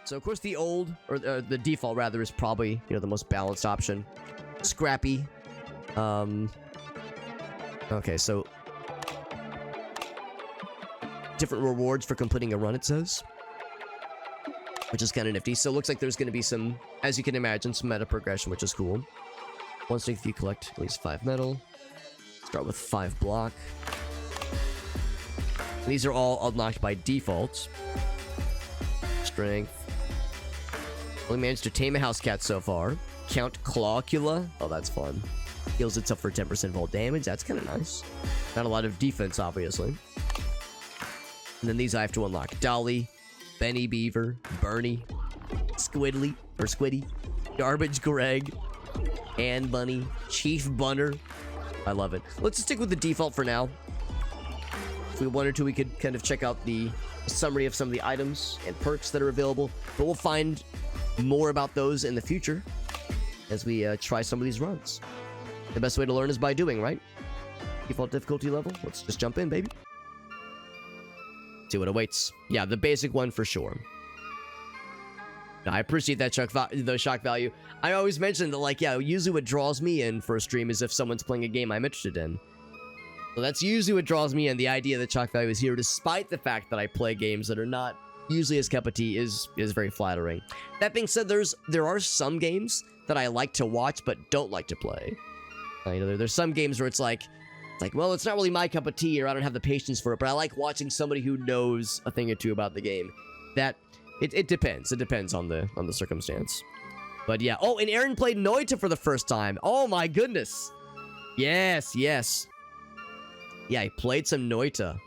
So of course the old, or the default rather, is probably, you know, the most balanced option. Scrappy. Okay, so different rewards for completing a run, it says, which is kind of nifty. So it looks like there's going to be some, as you can imagine, some meta progression, which is cool. Once if you collect at least 5 metal. Start with 5 block. These are all unlocked by default. Strength. Only managed to tame a house cat so far. Count Clawler. Oh, that's fun. Heals itself for 10% of all damage. That's kind of nice. Not a lot of defense, obviously. And then these I have to unlock. Dolly, Benny Beaver, Bernie, Squidly, or Squiddy, Garbage Greg, Ann Bunny, Chief Bunner. I love it. Let's just stick with the default for now. If we wanted to, we could kind of check out the summary of some of the items and perks that are available. But we'll find more about those in the future as we try some of these runs. The best way to learn is by doing, right? Default difficulty level. Let's just jump in, baby. See what awaits. Yeah, the basic one for sure. I appreciate that shock value. I always mention that, like, yeah, usually what draws me in for a stream is if someone's playing a game I'm interested in. So that's usually what draws me in. The idea that shock value is here, despite the fact that I play games that are not usually as cup of tea, is very flattering. That being said, there are some games that I like to watch but don't like to play. You know, there's some games where it's like, well, it's not really my cup of tea, or I don't have the patience for it, but I like watching somebody who knows a thing or two about the game. That it depends. It depends on the circumstance. But yeah. Oh, and Aaron played Noita for the first time. Oh my goodness. Yes, yes. Yeah, he played some Noita.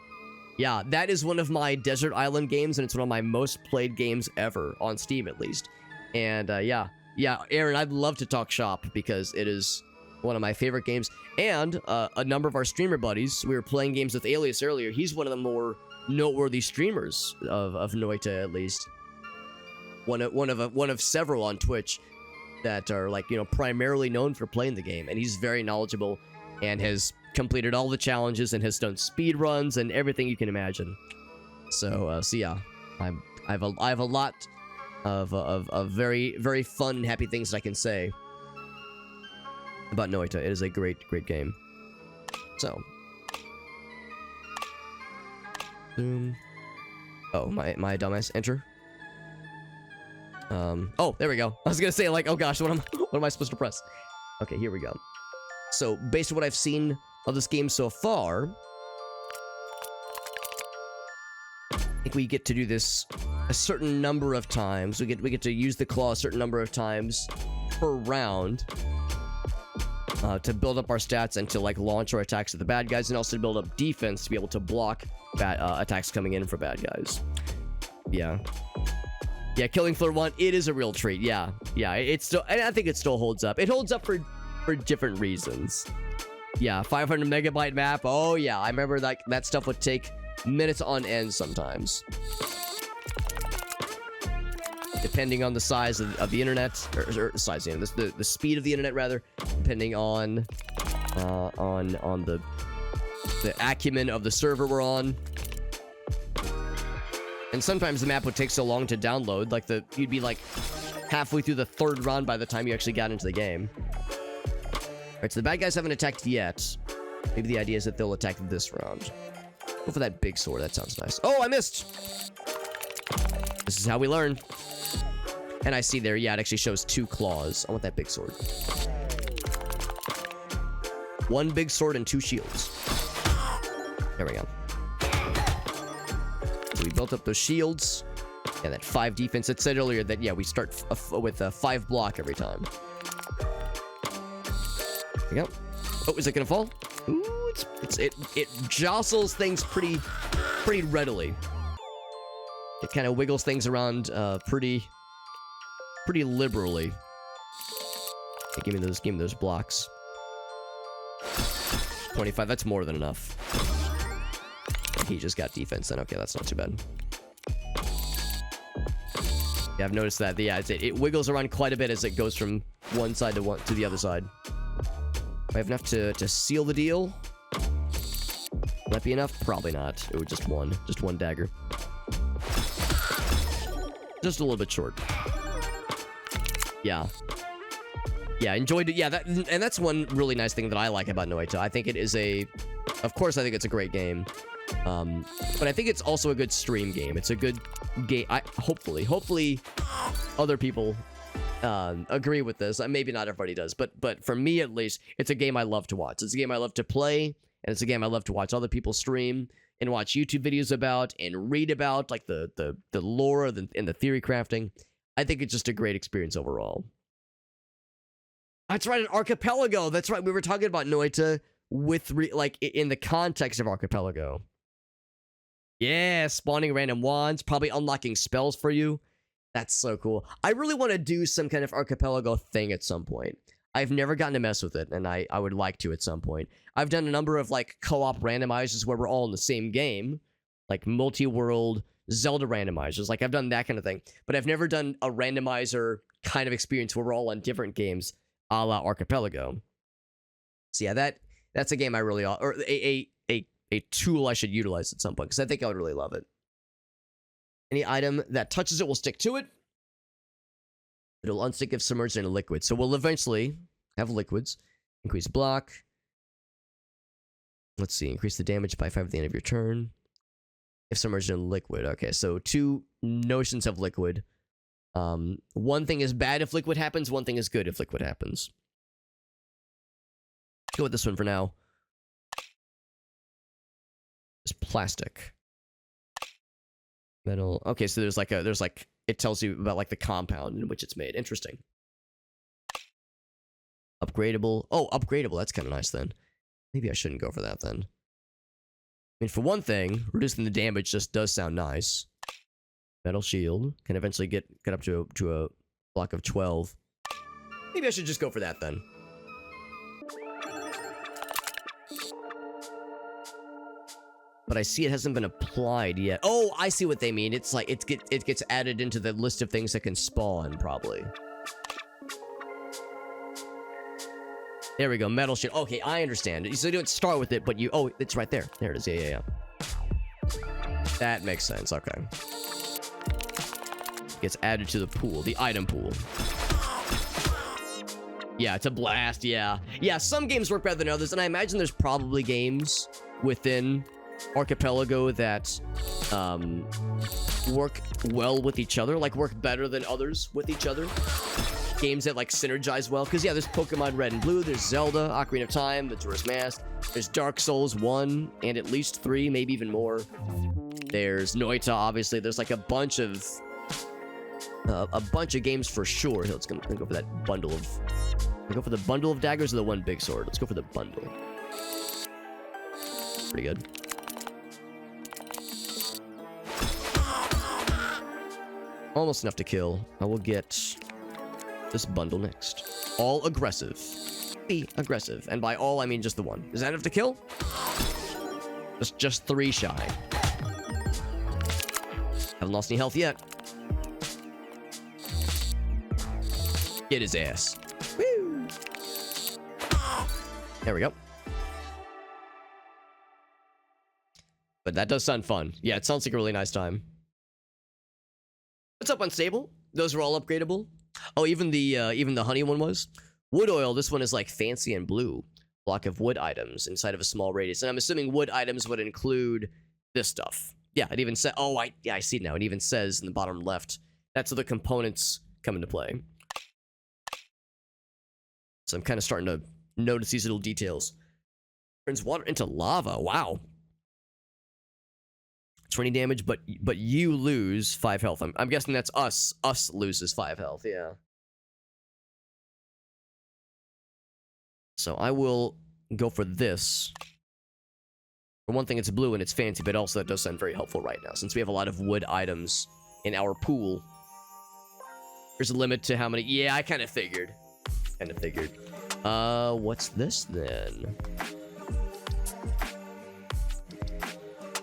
Yeah, that is one of my Desert Island games, and it's one of my most played games ever, on Steam at least. And yeah, Aaron, I'd love to talk shop, because it is one of my favorite games. And a number of our streamer buddies, we were playing games with Alias earlier. He's one of the more noteworthy streamers of Noita, at least. One of several on Twitch that are, like, you know, primarily known for playing the game. And he's very knowledgeable and has completed all the challenges and has done speed runs and everything you can imagine. So yeah, I have a lot of very, very fun and happy things that I can say about Noita. It is a great game. So, boom. Oh, my dumbass. Enter. Oh, there we go. I was gonna say, like, oh gosh, what am I supposed to press? Okay, here we go. So, based on what I've seen of this game so far, I think we get to do this a certain number of times. We get to use the claw a certain number of times per round to build up our stats and to, like, launch our attacks at the bad guys, and also to build up defense to be able to block bad attacks coming in for bad guys. Yeah, Killing Floor 1, it is a real treat. Yeah, it's still, and I think it still holds up. It holds up for different reasons. Yeah, 500 megabyte map. Oh yeah, I remember that stuff would take minutes on end sometimes, depending on the size of the internet, or size of the speed of the internet rather, depending on the acumen of the server we're on. And sometimes the map would take so long to download, like you'd be like halfway through the 3rd run by the time you actually got into the game. Alright, so the bad guys haven't attacked yet. Maybe the idea is that they'll attack this round. Go for that big sword, that sounds nice. Oh, I missed! This is how we learn. And I see there, yeah, it actually shows 2 claws. I want that big sword. 1 big sword and 2 shields. There we go. So we built up those shields. Yeah, that 5 defense. It said earlier that, yeah, we start with a 5 block every time. There we go. Oh, is it gonna fall? Ooh, it jostles things pretty readily. It kind of wiggles things around pretty liberally. Okay, give me those blocks. 25, that's more than enough. He just got defense then. Okay, that's not too bad. Yeah, I've noticed that. Yeah, it wiggles around quite a bit as it goes from one side to the other side. I have enough to seal the deal. Will that be enough? Probably not. Ooh, just one dagger. Just a little bit short. Yeah. Yeah, enjoyed it. Yeah, and that's one really nice thing that I like about Noita. I think it is of course, I think it's a great game. But I think it's also a good stream game. It's a good game. Hopefully other people agree with this. Maybe not everybody does, but for me at least, it's a game I love to watch. It's a game I love to play, and it's a game I love to watch other people stream and watch YouTube videos about and read about, like the lore and the theory crafting. I think it's just a great experience overall. That's right, an Archipelago. That's right. We were talking about Noita like in the context of Archipelago. Yeah, spawning random wands, probably unlocking spells for you. That's so cool. I really want to do some kind of Archipelago thing at some point. I've never gotten to mess with it, and I would like to at some point. I've done a number of like co-op randomizers where we're all in the same game, like multi-world Zelda randomizers. Like I've done that kind of thing, but I've never done a randomizer kind of experience where we're all on different games, a la Archipelago. So yeah, that's a game I really, or a tool I should utilize at some point, because I think I would really love it. Any item that touches it will stick to it. It'll unstick if submerged in a liquid. So we'll eventually have liquids. Increase block. Let's see, increase the damage by 5 at the end of your turn. If submerged in liquid. Okay, so 2 notions of liquid. One thing is bad if liquid happens, one thing is good if liquid happens. Let's go with this one for now. It's plastic. Metal. Okay, so there's like it tells you about like the compound in which it's made. Interesting. Upgradable. Oh, upgradable. That's kind of nice then. Maybe I shouldn't go for that then. I mean, for one thing, reducing the damage just does sound nice. Metal shield can eventually get up to a block of 12. Maybe I should just go for that then. But I see it hasn't been applied yet. Oh, I see what they mean. It's like it gets added into the list of things that can spawn, probably. There we go, metal shield. Okay, I understand. So you don't start with it, but you... Oh, it's right there. There it is. Yeah. That makes sense. Okay. Gets added to the pool, the item pool. Yeah, it's a blast. Yeah, some games work better than others, and I imagine there's probably games within Archipelago that work well with each other, like work better than others with each other. Games that like synergize well, because yeah, there's Pokemon Red and Blue, there's Zelda, Ocarina of Time, Majora's Mask, there's Dark Souls 1 and at least 3, maybe even more. There's Noita, obviously. There's like a bunch of games for sure. Let's go for that bundle of... Go for the bundle of daggers or the one big sword? Let's go for the bundle. Pretty good. Almost enough to kill. I will get this bundle next. All aggressive. Be aggressive. And by all, I mean just the one. Is that enough to kill? Just 3 shy. Haven't lost any health yet. Get his ass. Woo! There we go. But that does sound fun. Yeah, it sounds like a really nice time. What's up, Unstable? Those are all upgradable. Oh, even the honey one was. Wood oil, this one is like fancy and blue. Block of wood items inside of a small radius. And I'm assuming wood items would include this stuff. Yeah, it even said, oh, I see it now. It even says in the bottom left, that's where the components come into play. So I'm kind of starting to notice these little details. Turns water into lava. Wow. 20 damage, but you lose 5 health. I'm guessing that's us. Us loses 5 health, yeah. So I will go for this. For one thing, it's blue and it's fancy, but also that does sound very helpful right now, since we have a lot of wood items in our pool. There's a limit to how many... Yeah, I kind of figured. What's this then?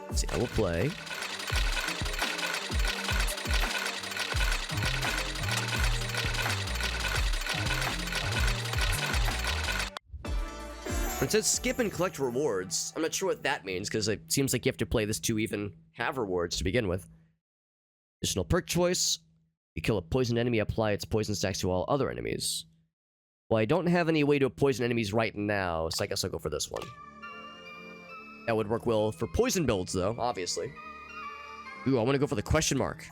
Let's see, I will play. It says skip and collect rewards. I'm not sure what that means, because it seems like you have to play this to even have rewards to begin with. Additional perk choice. You kill a poisoned enemy, apply its poison stacks to all other enemies. Well, I don't have any way to poison enemies right now, so I guess I'll go for this one. That would work well for poison builds, though, obviously. Ooh, I want to go for the question mark.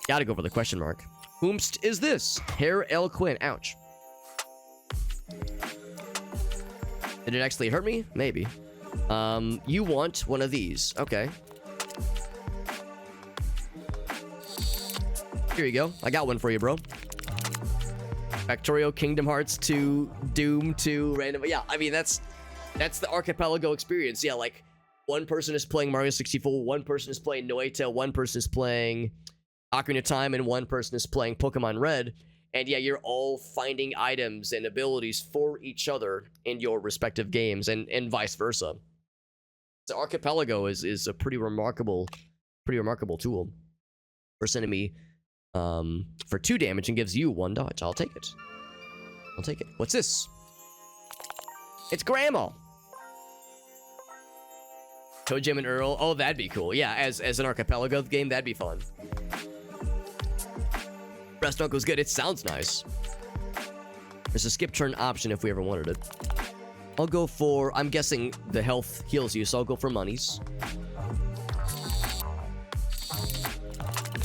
Gotta go for the question mark. Whomst is this? Hair L. Quinn. Ouch. Did it actually hurt me? Maybe. You want one of these. Okay. Here you go. I got one for you, bro. Factorio, Kingdom Hearts 2, Doom 2, random. Yeah, I mean, that's the Archipelago experience. Yeah, like, one person is playing Mario 64, one person is playing Noita, one person is playing Ocarina of Time, and one person is playing Pokemon Red. And yeah, you're all finding items and abilities for each other in your respective games, and vice versa. So Archipelago is a pretty remarkable tool. First enemy for 2 damage and gives you 1 dodge. I'll take it. I'll take it. What's this? It's Grandma. Toe Jam and Earl. Oh, that'd be cool. Yeah, as an Archipelago game, that'd be fun. Breast Uncle's good. It sounds nice. There's a skip turn option if we ever wanted it. I'll go for, I'm guessing the health heals you, so I'll go for monies.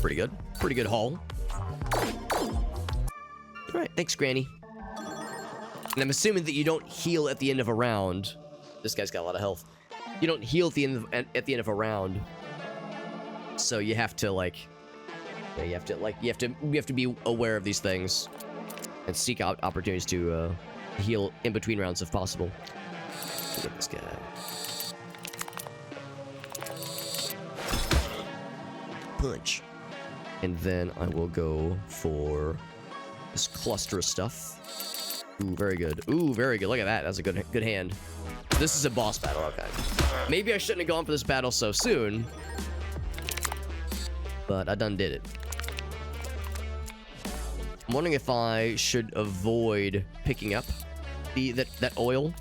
Pretty good. Pretty good haul. Alright, thanks, Granny. And I'm assuming that you don't heal at the end of a round. This guy's got a lot of health. You don't heal at the end of a round. So you have to, like... Yeah, you have to be aware of these things. And seek out opportunities to heal in between rounds if possible. Look at this guy. Punch. And then I will go for this cluster of stuff. Ooh, very good. Ooh, very good. Look at that. That's a good hand. This is a boss battle. Okay. Maybe I shouldn't have gone for this battle so soon. But I done did it. I'm wondering if I should avoid picking up that oil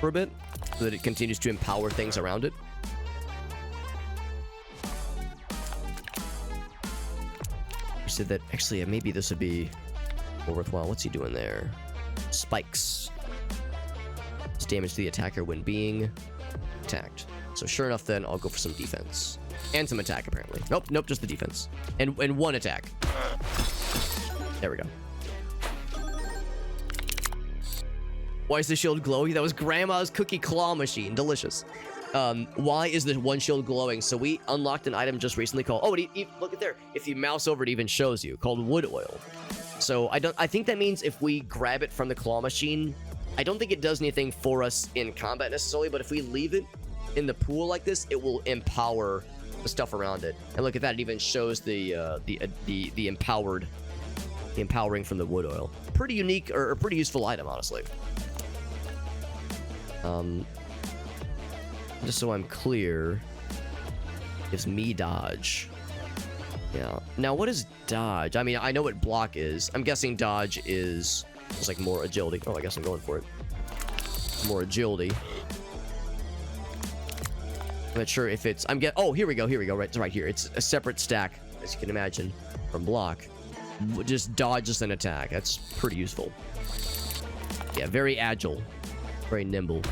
for a bit, so that it continues to empower things around it. You said that actually maybe this would be more worthwhile. What's he doing there? Spikes. It's damage to the attacker when being attacked. So sure enough, then I'll go for some defense and some attack. Apparently, nope, just the defense and 1 attack. There we go. Why is the shield glowing? That was Grandma's cookie claw machine. Delicious. Why is the 1 shield glowing? So we unlocked an item just recently called... Oh, look at there. If you mouse over, it even shows you. Called wood oil. So I think that means if we grab it from the claw machine, I don't think it does anything for us in combat necessarily, but if we leave it in the pool like this, it will empower the stuff around it. And look at that. It even shows the empowering from the wood oil. Pretty unique, or a pretty useful item, honestly. Just so I'm clear, gives me dodge. Yeah. Now, what is dodge? I mean, I know what block is. I'm guessing dodge is just like more agility. Oh, I guess I'm going for it. More agility. I'm not sure if it's... Oh, here we go. Right here. It's a separate stack, as you can imagine, from block. Just dodges an attack. That's pretty useful. Yeah, very agile. Very nimble.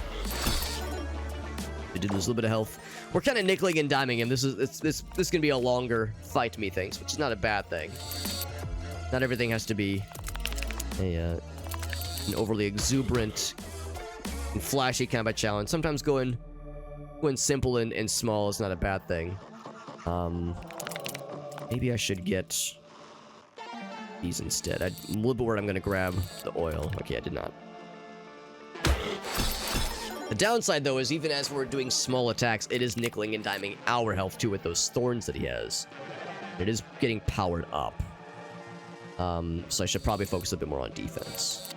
We did lose a little bit of health. We're kind of nickeling and diming him. This is gonna be a longer fight, methinks, which is not a bad thing. Not everything has to be an overly exuberant and flashy combat challenge. Sometimes going simple and small is not a bad thing. Maybe I should get these instead. I'm a little bit worried I'm gonna grab the oil. Okay, I did not. The downside, though, is even as we're doing small attacks, it is nickeling and diming our health, too, with those thorns that he has. It is getting powered up. So I should probably focus a bit more on defense.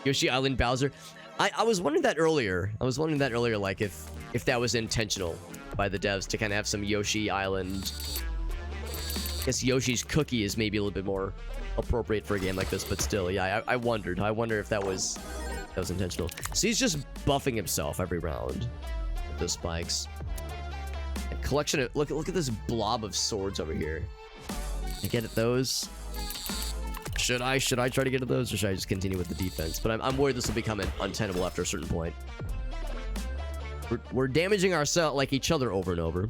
Yoshi Island Bowser. I was wondering that earlier. Like, if that was intentional by the devs to kind of have some Yoshi Island... I guess Yoshi's Cookie is maybe a little bit more appropriate for a game like this, but still, yeah, I wonder if that was intentional. So he's just buffing himself every round with those spikes. And collection of... Look at this blob of swords over here. I get at those. Should I try to get at those, or should I just continue with the defense? But I'm worried this will become untenable after a certain point. We're damaging ourselves, like each other, over and over.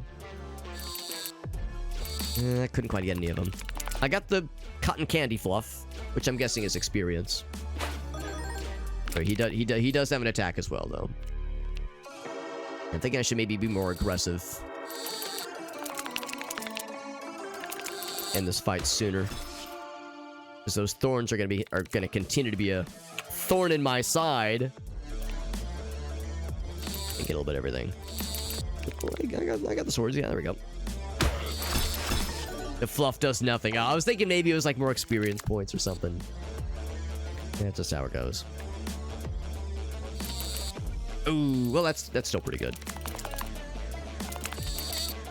I couldn't quite get any of them. I got the cotton candy fluff, which I'm guessing is experience. But he does have an attack as well, though. I'm thinking I should maybe be more aggressive in this fight sooner, because those thorns are gonna continue to be a thorn in my side. I get a little bit of everything. I got the swords. Yeah, there we go. The fluff does nothing. I was thinking maybe it was like more experience points or something. Yeah, that's just how it goes. Ooh, well, that's still pretty good.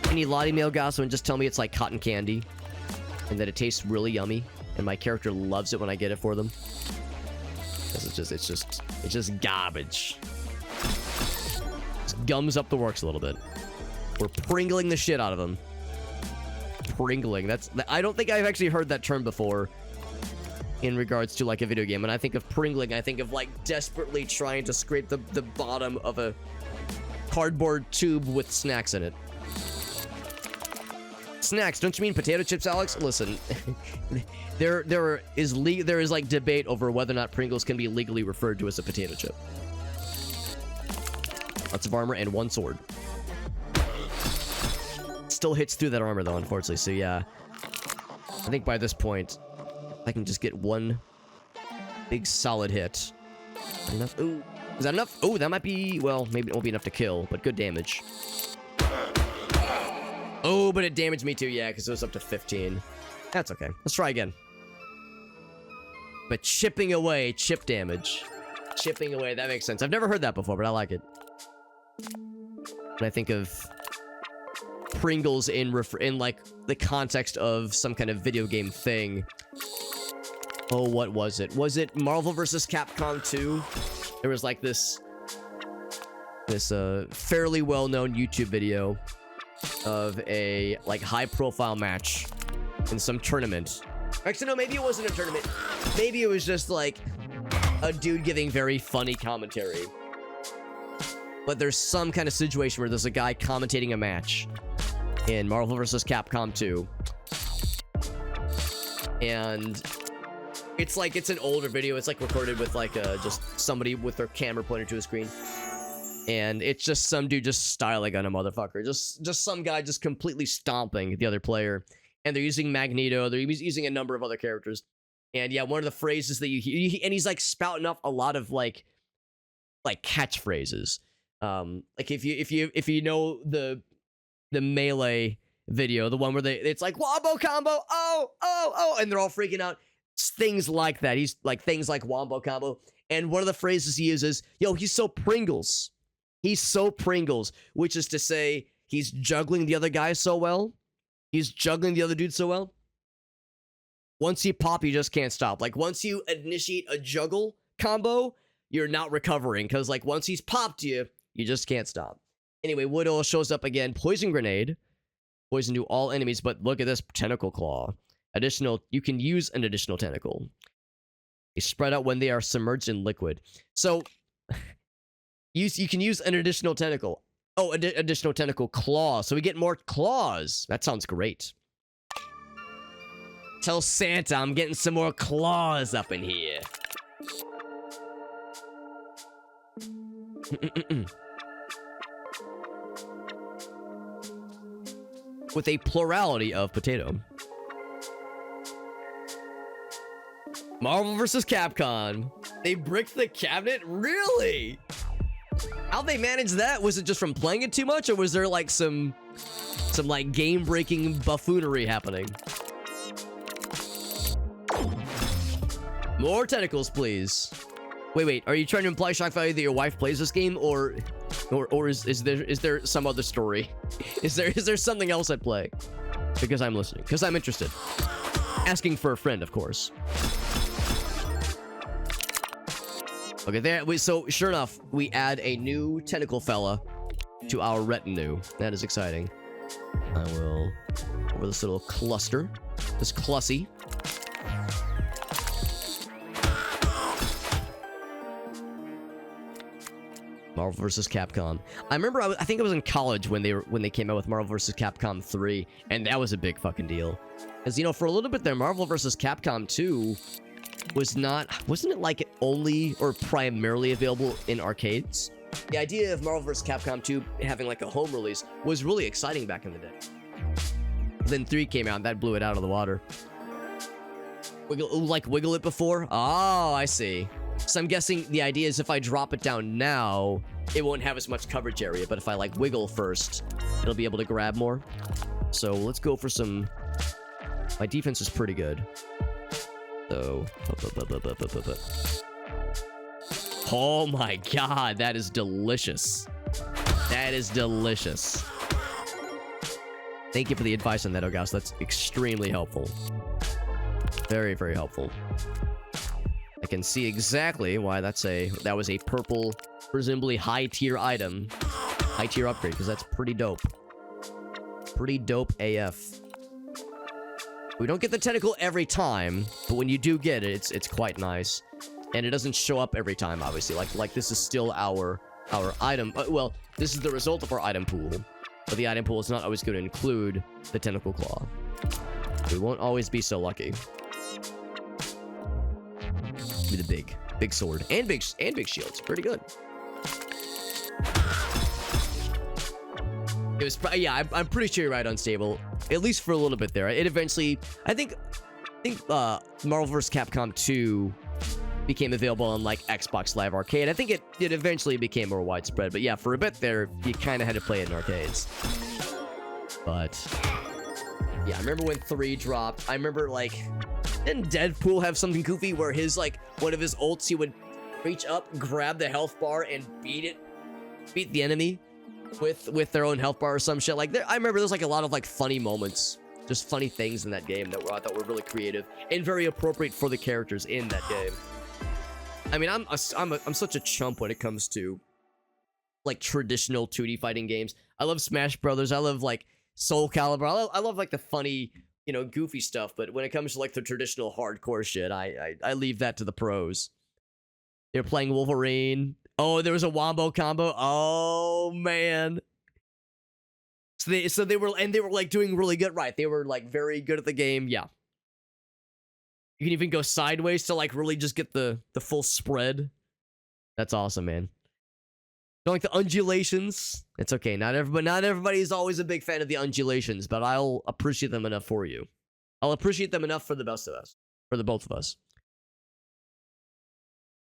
Any Lottie Mail Gossip and just tell me it's like cotton candy and that it tastes really yummy and my character loves it when I get it for them. Because it's just garbage. Just gums up the works a little bit. We're pringling the shit out of them. Pringling. I don't think I've actually heard that term before in regards to like a video game. When I think of pringling, I think of like desperately trying to scrape the bottom of a cardboard tube with snacks in it. Snacks, don't you mean potato chips, Alex? Listen, there is like debate over whether or not Pringles can be legally referred to as a potato chip. Lots of armor and one sword. Still hits through that armor though, unfortunately. So yeah, I think by this point I can just get one big solid hit. Enough? Ooh, is that enough? Oh, that might be, well, maybe it won't be enough to kill, but good damage. Oh, but it damaged me too, yeah, because it was up to 15. That's okay. Let's try again. But chipping away, chip damage. Chipping away, that makes sense. I've never heard that before, but I like it. When I think of Pringles in like the context of some kind of video game thing. Oh, what was it? Was it Marvel vs. Capcom 2? There was like this fairly well-known YouTube video of a like high-profile match in some tournament. Actually, no, maybe it wasn't a tournament. Maybe it was just like a dude giving very funny commentary. But there's some kind of situation where there's a guy commentating a match in Marvel vs. Capcom 2. And it's like, it's an older video. It's like recorded with like just somebody with their camera pointed to a screen. And it's just some dude just styling on a motherfucker. Just some guy just completely stomping the other player. And they're using Magneto. They're using a number of other characters. And yeah, one of the phrases that you hear, and he's like spouting off a lot of like catchphrases. Like if you know the Melee video, the one where it's like wombo combo, oh, and they're all freaking out. Things like that. He's like things like wombo combo. And one of the phrases he uses, yo, he's so Pringles. He's so Pringles, which is to say he's juggling the other guy so well. He's juggling the other dude so well. Once you pop, you just can't stop. Like, once you initiate a juggle combo, you're not recovering. Because, like, once he's popped you, you just can't stop. Anyway, Wood Oil shows up again. Poison Grenade. Poison to all enemies, but look at this. Tentacle Claw. Additional, you can use an additional tentacle. They spread out when they are submerged in liquid. So, you can use an additional tentacle. Oh, additional tentacle claw. So we get more claws. That sounds great. Tell Santa I'm getting some more claws up in here. With a plurality of potato. Marvel vs. Capcom. They bricked the cabinet? Really? How'd they manage that? Was it just from playing it too much, or was there like some like game-breaking buffoonery happening? More tentacles, please. Wait. Are you trying to imply, Shock Value, that your wife plays this game, or is there some other story? Is there something else at play? Because I'm listening. Because I'm interested. Asking for a friend, of course. Okay, there. So sure enough, we add a new tentacle fella to our retinue. That is exciting. I will over this little cluster. This Clussy. Marvel vs. Capcom. I remember I think I was in college when they came out with Marvel vs. Capcom 3, and that was a big fucking deal. Because, you know, for a little bit there, Marvel vs. Capcom 2 wasn't it like only or primarily available in arcades? The idea of Marvel vs. Capcom 2 having like a home release was really exciting back in the day. Then 3 came out, and that blew it out of the water. Wiggle it before? Oh, I see. So I'm guessing the idea is if I drop it down now, it won't have as much coverage area, but if I like wiggle first, it'll be able to grab more. So let's go for some... My defense is pretty good. So... Oh my god, that is delicious. That is delicious. Thank you for the advice on that, August. That's extremely helpful. Very, very helpful. I can see exactly why that was a purple, presumably high-tier item. High-tier upgrade, because that's pretty dope. Pretty dope AF. We don't get the tentacle every time, but when you do get it, it's quite nice. And it doesn't show up every time, obviously. Like this is still our item. Well, this is the result of our item pool. But the item pool is not always going to include the tentacle claw. We won't always be so lucky. With a big sword and big shields. Pretty good. It was, yeah, I'm pretty sure you're right, Unstable. At least for a little bit there. It eventually, I think Marvel vs. Capcom 2 became available on like Xbox Live Arcade. I think it eventually became more widespread. But yeah, for a bit there, you kind of had to play it in arcades. But yeah, I remember when 3 dropped. I remember like, didn't Deadpool have something goofy where his like one of his ults, he would reach up, grab the health bar, and beat the enemy with their own health bar or some shit like that. I remember there's like a lot of like funny moments, just funny things in that game that I thought were really creative and very appropriate for the characters in that game. I mean, I'm such a chump when it comes to like traditional 2D fighting games. I love Smash Brothers. I love like Soul Calibur. I love like the funny, you know, goofy stuff. But when it comes to like the traditional hardcore shit, I leave that to the pros. They're playing Wolverine. Oh, there was a wombo combo. Oh man. So they were like doing really good, right? They were like very good at the game. Yeah. You can even go sideways to like really just get the full spread. That's awesome, man. Don't like the undulations. It's okay. Not everybody is always a big fan of the undulations, but I'll appreciate them enough for you. I'll appreciate them enough for the best of us, for the both of us.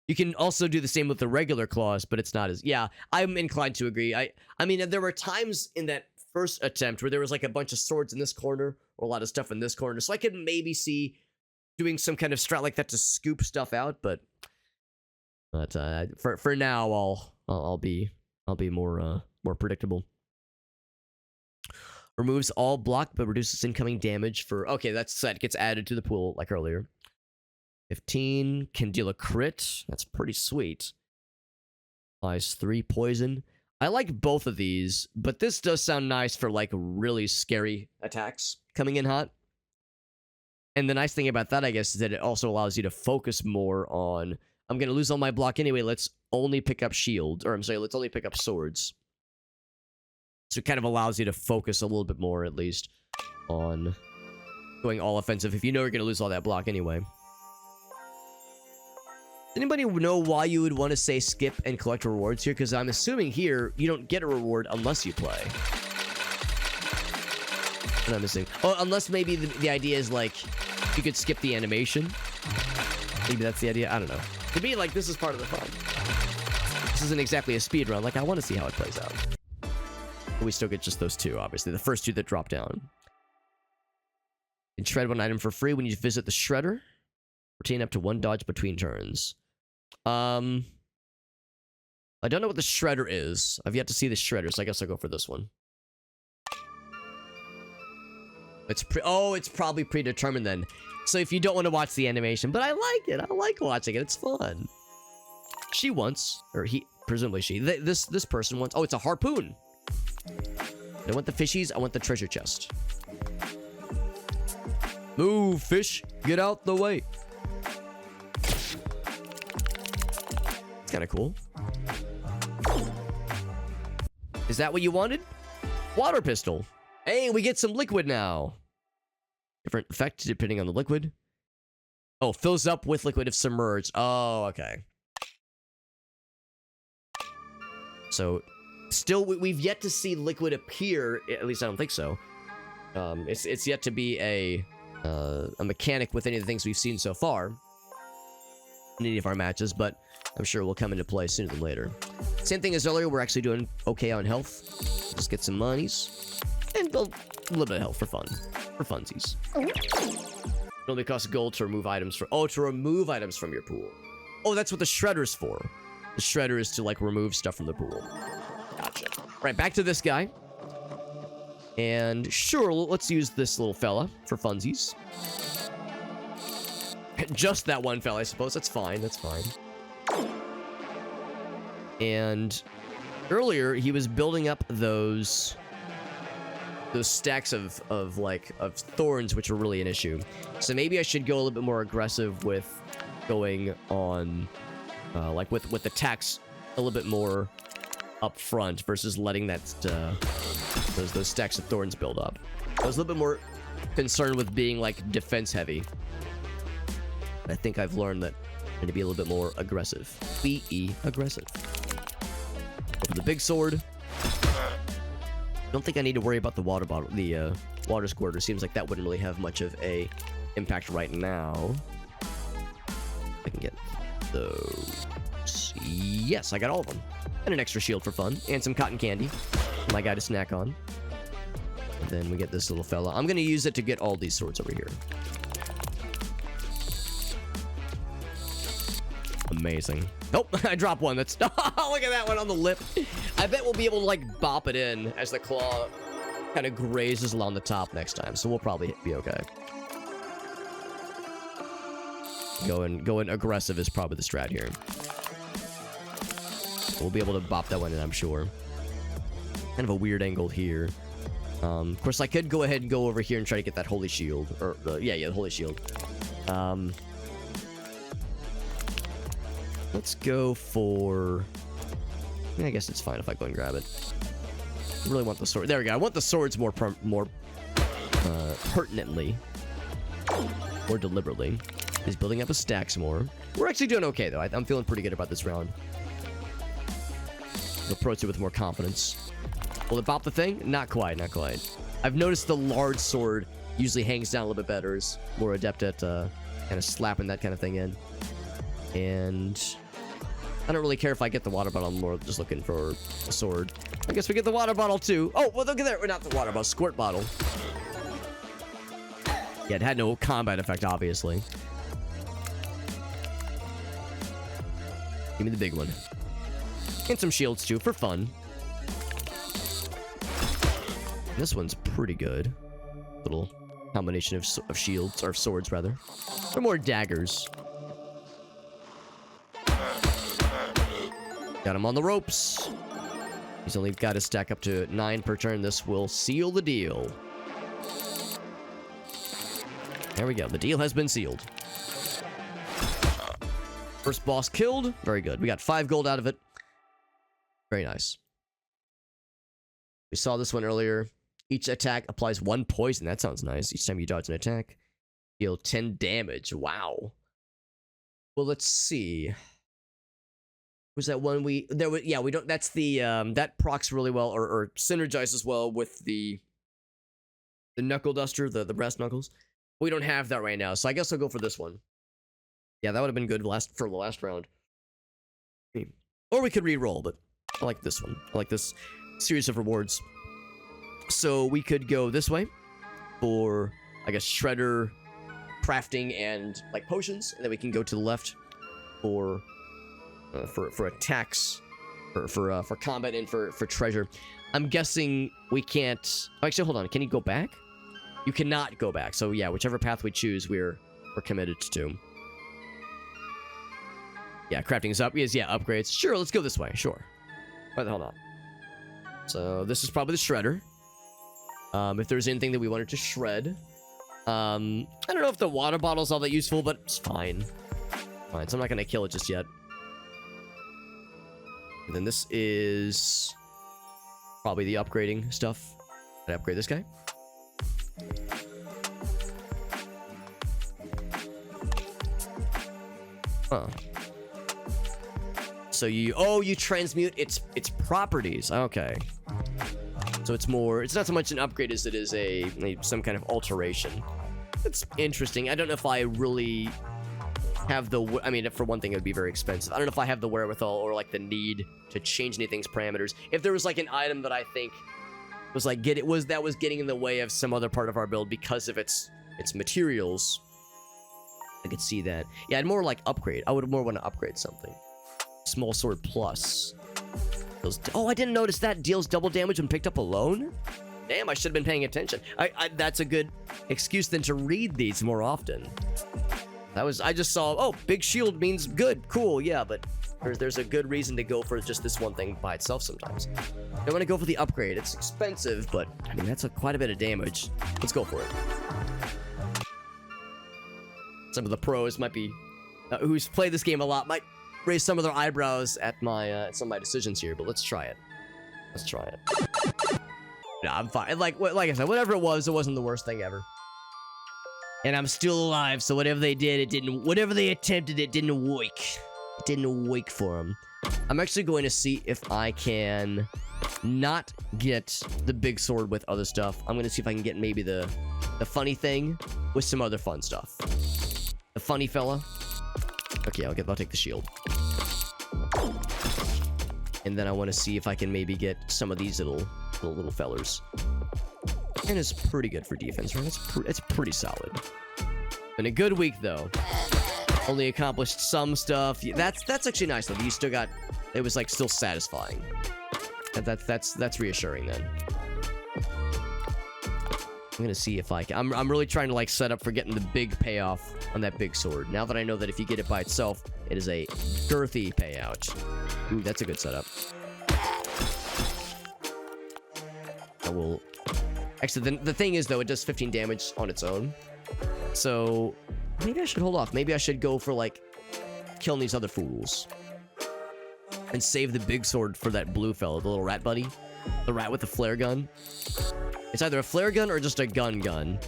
You can also do the same with the regular claws, but it's not as... Yeah, I'm inclined to agree. I mean, there were times in that first attempt where there was like a bunch of swords in this corner or a lot of stuff in this corner, so I could maybe see doing some kind of strat like that to scoop stuff out, but for now, I'll be more predictable. Removes all block but reduces incoming damage for... Okay, that gets added to the pool like earlier. 15 can deal a crit. That's pretty sweet. Applies 3 poison. I like both of these, but this does sound nice for like really scary attacks coming in hot. And the nice thing about that, I guess, is that it also allows you to focus more on, I'm going to lose all my block anyway, let's only pick up shields. Or I'm sorry, let's only pick up swords. So it kind of allows you to focus a little bit more, at least, on going all offensive if you know you're going to lose all that block anyway. Does anybody know why you would want to say skip and collect rewards here? Because I'm assuming here, you don't get a reward unless you play. What I'm missing. Oh, unless maybe the idea is like, you could skip the animation. Maybe that's the idea. I don't know. To me, like, this is part of the fun. This isn't exactly a speed run. Like, I want to see how it plays out. But we still get just those 2, obviously. The first 2 that drop down. You can shred 1 item for free when you visit the shredder. Retain up to 1 dodge between turns. I don't know what the shredder is. I've yet to see the shredder, so I guess I'll go for this one. It's probably predetermined then. So if you don't want to watch the animation, but I like it. I like watching it. It's fun. She wants, or he, presumably she, this person wants, oh, it's a harpoon. I want the fishies. I want the treasure chest. Move, fish. Get out the way. It's kind of cool. Is that what you wanted? Water pistol. Hey, we get some liquid now. Different effect depending on the liquid. Oh, fills up with liquid if submerged. Oh, okay. So, still, we've yet to see liquid appear. At least I don't think so. It's yet to be a mechanic with any of the things we've seen so far in any of our matches, but I'm sure it will come into play sooner than later. Same thing as earlier, we're actually doing okay on health. Just get some monies and build a little bit of health for fun, for funsies. It only costs gold to remove items from. Oh, to remove items from your pool. Oh, that's what the shredder's for. The shredder is to like remove stuff from the pool. Gotcha. Right, back to this guy. And sure, let's use this little fella for funsies. Just that one fella, I suppose. That's fine. That's fine. And earlier, he was building up those stacks of thorns, which were really an issue. So maybe I should go a little bit more aggressive with going on, like with attacks a little bit more up front versus letting that those stacks of thorns build up. I was a little bit more concerned with being like defense heavy. I think I've learned that I need to be a little bit more aggressive. Be aggressive. Over the big sword. I don't think I need to worry about the water bottle, the water squirter. Seems like that wouldn't really have much of a impact right now. I can get those. Yes, I got all of them. And an extra shield for fun. And some cotton candy for my guy to snack on. And then we get this little fella. I'm going to use it to get all these swords over here. Amazing. Nope, I dropped one. That's... Look at that one on the lip. I bet we'll be able to, like, bop it in as the claw kind of grazes along the top next time. So we'll probably be okay. Going aggressive is probably the strat here. We'll be able to bop that one in, I'm sure. Kind of a weird angle here. Of course, I could go ahead and go over here and try to get that holy shield. Or, yeah, the holy shield. Let's go for... I guess it's fine if I go and grab it. I really want the sword. There we go. I want the swords more pertinently. More deliberately. He's building up his stacks more. We're actually doing okay, though. I'm feeling pretty good about this round. We'll approach it with more confidence. Will it bop the thing? Not quite, not quite. I've noticed the large sword usually hangs down a little bit better. Is more adept at kind of slapping that kind of thing in. And I don't really care if I get the water bottle. I'm more just looking for a sword. I guess we get the water bottle too. Oh, well, look at that. Not the water bottle, squirt bottle. Yeah, it had no combat effect, obviously. Give me the big one. And some shields too, for fun. This one's pretty good. Little combination of shields, or swords, rather. Or more daggers. Got him on the ropes. He's only got to stack up to 9 per turn. This will seal the deal. There we go. The deal has been sealed. First boss killed. Very good. We got 5 gold out of it. Very nice. We saw this one earlier. Each attack applies 1 poison. That sounds nice. Each time you dodge an attack, deal 10 damage. Wow. Well, let's see. Was that one we... There was, yeah, we don't... That's the... that procs really well, or synergizes well with the knuckle duster, the brass knuckles. We don't have that right now, so I guess I'll go for this one. Yeah, that would have been good for the last round. Or we could re-roll, but I like this one. I like this series of rewards. So we could go this way for, I guess, shredder, crafting, and like potions, and then we can go to the left for attacks, for combat, and for treasure. I'm guessing we can't. Oh, actually, hold on. Can you go back? You cannot go back. So yeah, whichever path we choose, we're committed to. Yeah, crafting is up. Yes, yeah, upgrades. Sure, let's go this way. Sure. Why the hell not? So this is probably the shredder. If there's anything that we wanted to shred. I don't know if the water bottle's all that useful, but it's fine. Fine, so I'm not gonna kill it just yet. And then this is probably the upgrading stuff. Can I upgrade this guy? Huh. So you transmute its properties. Okay. So it's not so much an upgrade as it is some kind of alteration. It's interesting. I don't know if I really have the... I mean, for one thing, it would be very expensive. I don't know if I have the wherewithal or, like, the need to change anything's parameters. If there was, like, an item that I think was, like, that was getting in the way of some other part of our build because of its materials, I could see that. Yeah, I'd more, like, upgrade. I would more want to upgrade something. Small sword plus. Oh, I didn't notice that. Deals double damage when picked up alone? Damn, I should have been paying attention. That's a good excuse then to read these more often. I just saw, oh, big shield means good. Cool, yeah, but there's a good reason to go for just this one thing by itself sometimes. I want to go for the upgrade. It's expensive, but, I mean, that's quite a bit of damage. Let's go for it. Some of the pros might be... who's played this game a lot might raise some of their eyebrows at some of my decisions here, but let's try it. Let's try it. No, I'm fine. Like I said, whatever it wasn't the worst thing ever. And I'm still alive, so whatever they did, whatever they attempted, it didn't work. It didn't work for them. I'm actually going to see if I can not get the big sword with other stuff. I'm going to see if I can get maybe the funny thing with some other fun stuff. The funny fella. Okay, I'll take the shield. And then I want to see if I can maybe get some of these little fellers. And it's pretty good for defense, right? It's pretty solid. Been a good week though. Only accomplished some stuff. That's actually nice though. You still got. It was like still satisfying. That's reassuring then. I'm gonna see if I can. I'm really trying to like set up for getting the big payoff on that big sword. Now that I know that if you get it by itself, it is a girthy payout. Ooh, that's a good setup. I will... Actually, the thing is, though, it does 15 damage on its own. So, maybe I should hold off. Maybe I should go for, like, killing these other fools. And save the big sword for that blue fellow, the little rat buddy. The rat with the flare gun. It's either a flare gun or just a gun. 1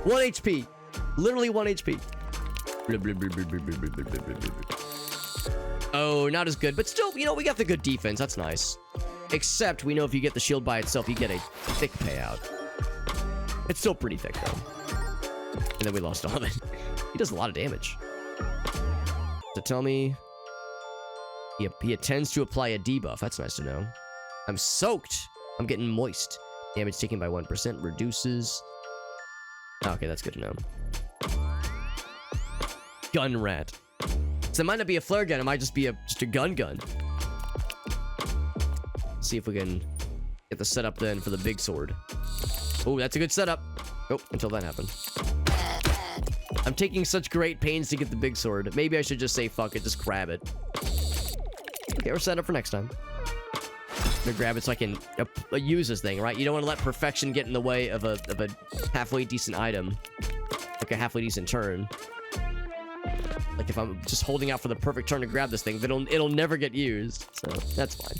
HP. Literally 1 HP. Oh, not as good. But still, you know, we got the good defense. That's nice. Except, we know if you get the shield by itself, you get a thick payout. It's still pretty thick, though. And then we lost all of it. He does a lot of damage. So tell me... He intends to apply a debuff. That's nice to know. I'm soaked. I'm getting moist. Damage taken by 1% reduces... Okay, that's good to know. Gun rat. So it might not be a flare gun. It might just be just a gun. See if we can get the setup then for the big sword. Oh, that's a good setup. Oh, until that happened. I'm taking such great pains to get the big sword. Maybe I should just say fuck it, just grab it. Okay, we're set up for next time. I'm gonna grab it so I can use this thing, right? You don't want to let perfection get in the way of a halfway decent item. Like a halfway decent turn. Like if I'm just holding out for the perfect turn to grab this thing, it'll never get used. So that's fine.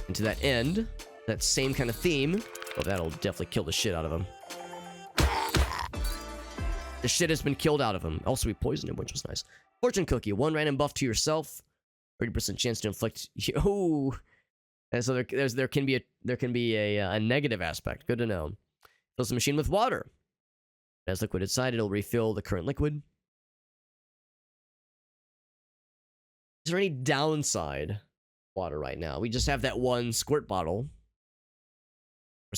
And to that end, that same kind of theme, well, that'll definitely kill the shit out of him. The shit has been killed out of him. Also, we poisoned him, which was nice. Fortune cookie, 1 random buff to yourself, 30% chance to inflict. Oh, and so there can be a negative aspect. Good to know. Fills the machine with water. As liquid inside, it'll refill the current liquid. Is there any downside? Water right now. We just have that one squirt bottle.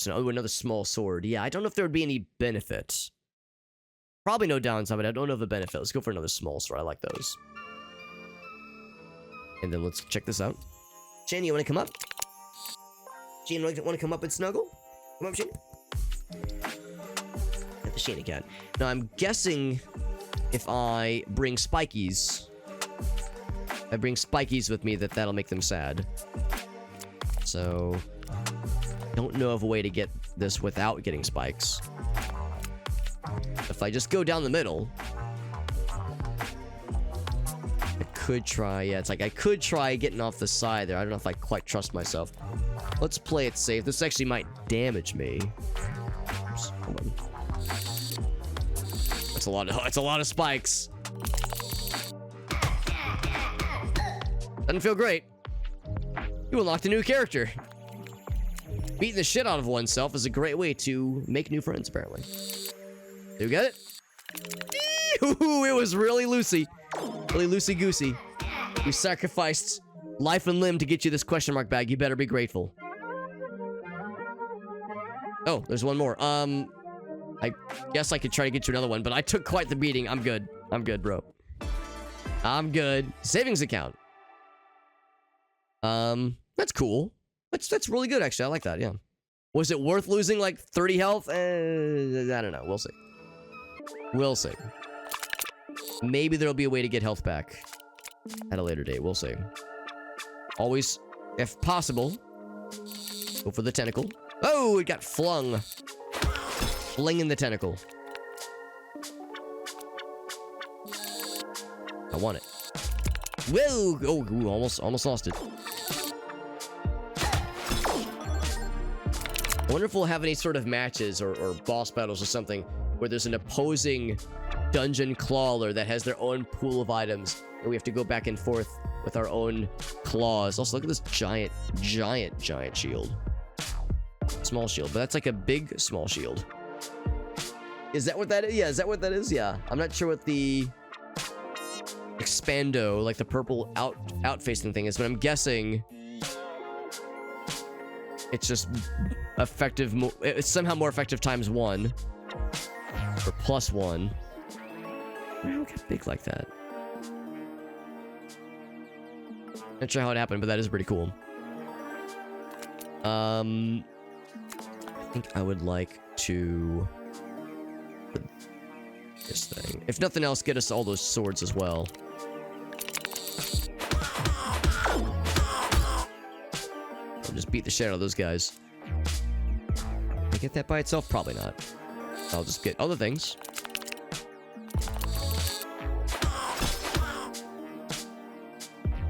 Oh, another small sword. Yeah, I don't know if there would be any benefit. Probably no downside, but I don't know the benefit. Let's go for another small sword. I like those. And then let's check this out. Shane, you want to come up? Shane, want to come up and snuggle? Come up, Shane. At the Shane cat. Now, I'm guessing if I bring spikies, I bring spikies with me, that'll make them sad. So, don't know of a way to get this without getting spikes. If I just go down the middle, I could try. Yeah, it's like I could try getting off the side there. I don't know if I quite trust myself. Let's play it safe. This actually might damage me. Oops, hold on. That's a lot of spikes. Doesn't feel great. You unlocked a new character. Beating the shit out of oneself is a great way to make new friends, apparently. Do you get it? Ooh, it was really loosey. Really loosey-goosey. You sacrificed life and limb to get you this question mark bag. You better be grateful. Oh, there's one more. I guess I could try to get you another one, but I took quite the beating. I'm good. I'm good, bro. I'm good. Savings account. That's cool. That's really good, actually. I like that, yeah. Was it worth losing, like, 30 health? I don't know. We'll see. We'll see. Maybe there'll be a way to get health back at a later date. We'll see. Always, if possible, go for the tentacle. Oh, it got flung. Flinging the tentacle. I want it. Whoa! Oh, ooh, almost lost it. I wonder if we'll have any sort of matches or boss battles or something where there's an opposing dungeon clawler that has their own pool of items, and we have to go back and forth with our own claws. Also, look at this giant shield. Small shield, but that's like a big small shield. Is that what that is? Yeah, is that what that is? Yeah. I'm not sure what the expando, like the purple out-facing thing is, but I'm guessing it's just effective. It's somehow more effective times 1 or plus 1. Why do it get big like that? Not sure how it happened, but that is pretty cool. I think I would like to put this thing. If nothing else, get us all those swords as well. I'll just beat the shit out of those guys. Can I get that by itself? Probably not. I'll just get other things.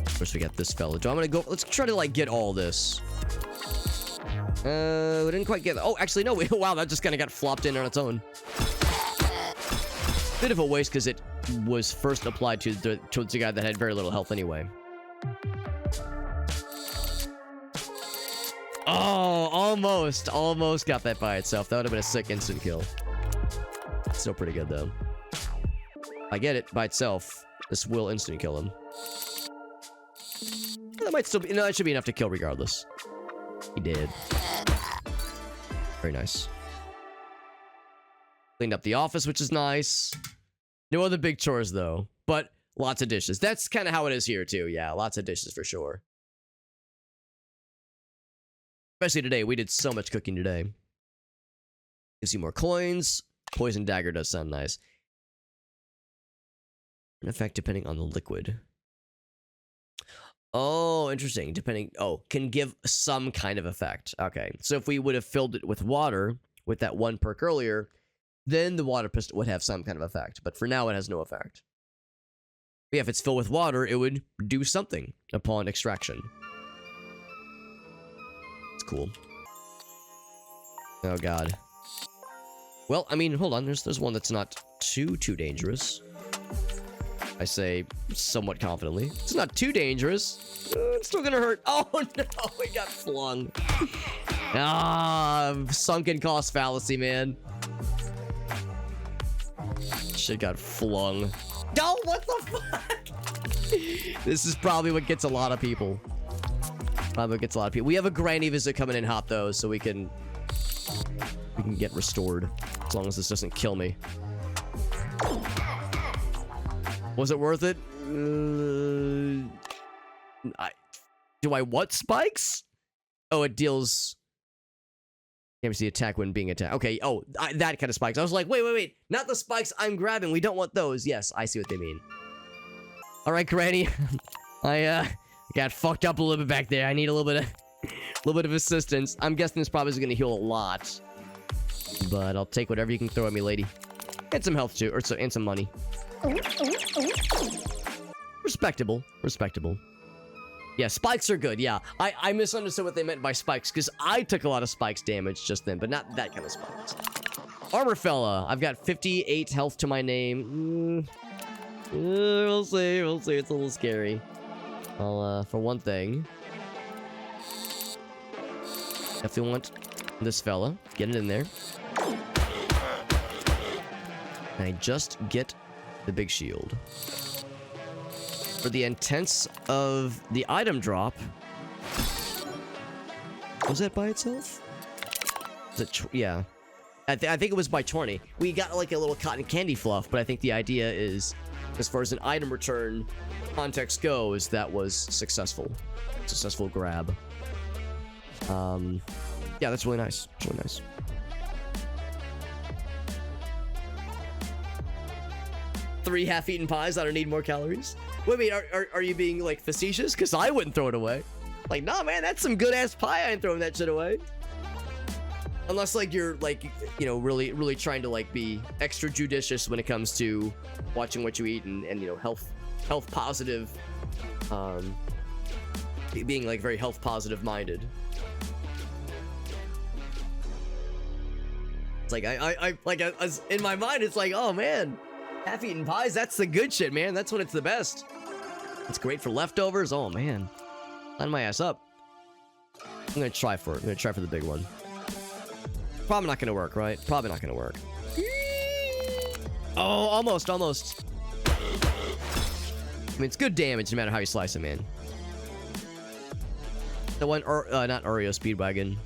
First we got this fella. I'm gonna go. Let's try to like get all this. We didn't quite get. Oh, actually no. Wow, that just kind of got flopped in on its own. Bit of a waste because it was first applied towards the guy that had very little health anyway. Oh, almost got that by itself. That would have been a sick instant kill. Still pretty good though. If I get it by itself, this will instant kill him. That might still be. No, that should be enough to kill regardless. He did. Very nice. Cleaned up the office, which is nice. No other big chores though, but lots of dishes. That's kind of how it is here too. Yeah, lots of dishes for sure. Especially today. We did so much cooking today. Gives you more coins. Poison dagger does sound nice. An effect depending on the liquid. Oh, interesting. Depending... Oh, can give some kind of effect. Okay. So if we would have filled it with water, with that one perk earlier, then the water pistol would have some kind of effect. But for now, it has no effect. But yeah, if it's filled with water, it would do something upon extraction. It's cool. Oh, God. Well, I mean, hold on. There's one that's not too dangerous. I say somewhat confidently. It's not too dangerous. It's still gonna hurt. Oh no, it got flung. Sunken cost fallacy, man. Shit got flung. Oh, what the fuck? This is probably what gets a lot of people. We have a granny visit coming in hot though, so we can get restored. As long as this doesn't kill me. Was it worth it? Do I what spikes? Oh, it deals... Can't see attack when being attacked. Okay, oh, that kind of spikes. I was like, wait. Not the spikes I'm grabbing. We don't want those. Yes, I see what they mean. Alright, Granny. I got fucked up a little bit back there. I need a little bit of assistance. I'm guessing this probably is gonna heal a lot, but I'll take whatever you can throw at me, lady. And some health too, and some money. Respectable. Yeah, spikes are good. Yeah, I misunderstood what they meant by spikes because I took a lot of spikes damage just then, but not that kind of spikes. Armor fella, I've got 58 health to my name. We'll see. It's a little scary. Well, for one thing, definitely want this fella. Get it in there. And I just get the big shield. For the intents of the item drop, was that by itself? Is it yeah. I think it was by 20. We got like a little cotton candy fluff, but I think the idea is, as far as an item return context goes, that was successful. Successful grab. Yeah, that's really nice. It's really nice. Three half-eaten pies. I don't need more calories. Wait, are you being like facetious? Because I wouldn't throw it away. Like, nah, man, that's some good ass pie. I ain't throwing that shit away. Unless like you're like, you know, really trying to like be extra judicious when it comes to watching what you eat and you know, health positive, being like very health positive minded. It's like I in my mind it's like, oh man, half-eaten pies, that's the good shit, man. That's when it's the best. It's great for leftovers. Oh man, line my ass up. I'm gonna try for it. I'm gonna try for the big one. Probably not gonna work, right? Probably not gonna work. Oh, almost. I mean, it's good damage no matter how you slice it, man. The one, not Oreo Speedwagon.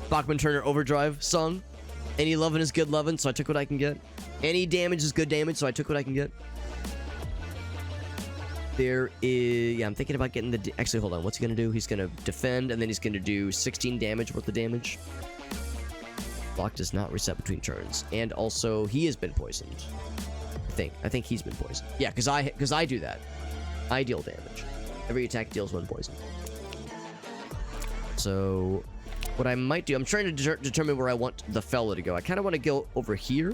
Bachman Turner Overdrive song. Any lovin' is good lovin', so I took what I can get. Any damage is good damage, so I took what I can get. There is... Yeah, I'm thinking about getting the... Actually, hold on. What's he gonna do? He's gonna defend, and then he's gonna do 16 damage worth of damage. Block does not reset between turns. And also, he has been poisoned. I think he's been poisoned. Yeah, because I do that. I deal damage. Every attack deals 1 poison. So... What I might do... I'm trying to determine where I want the fella to go. I kind of want to go over here.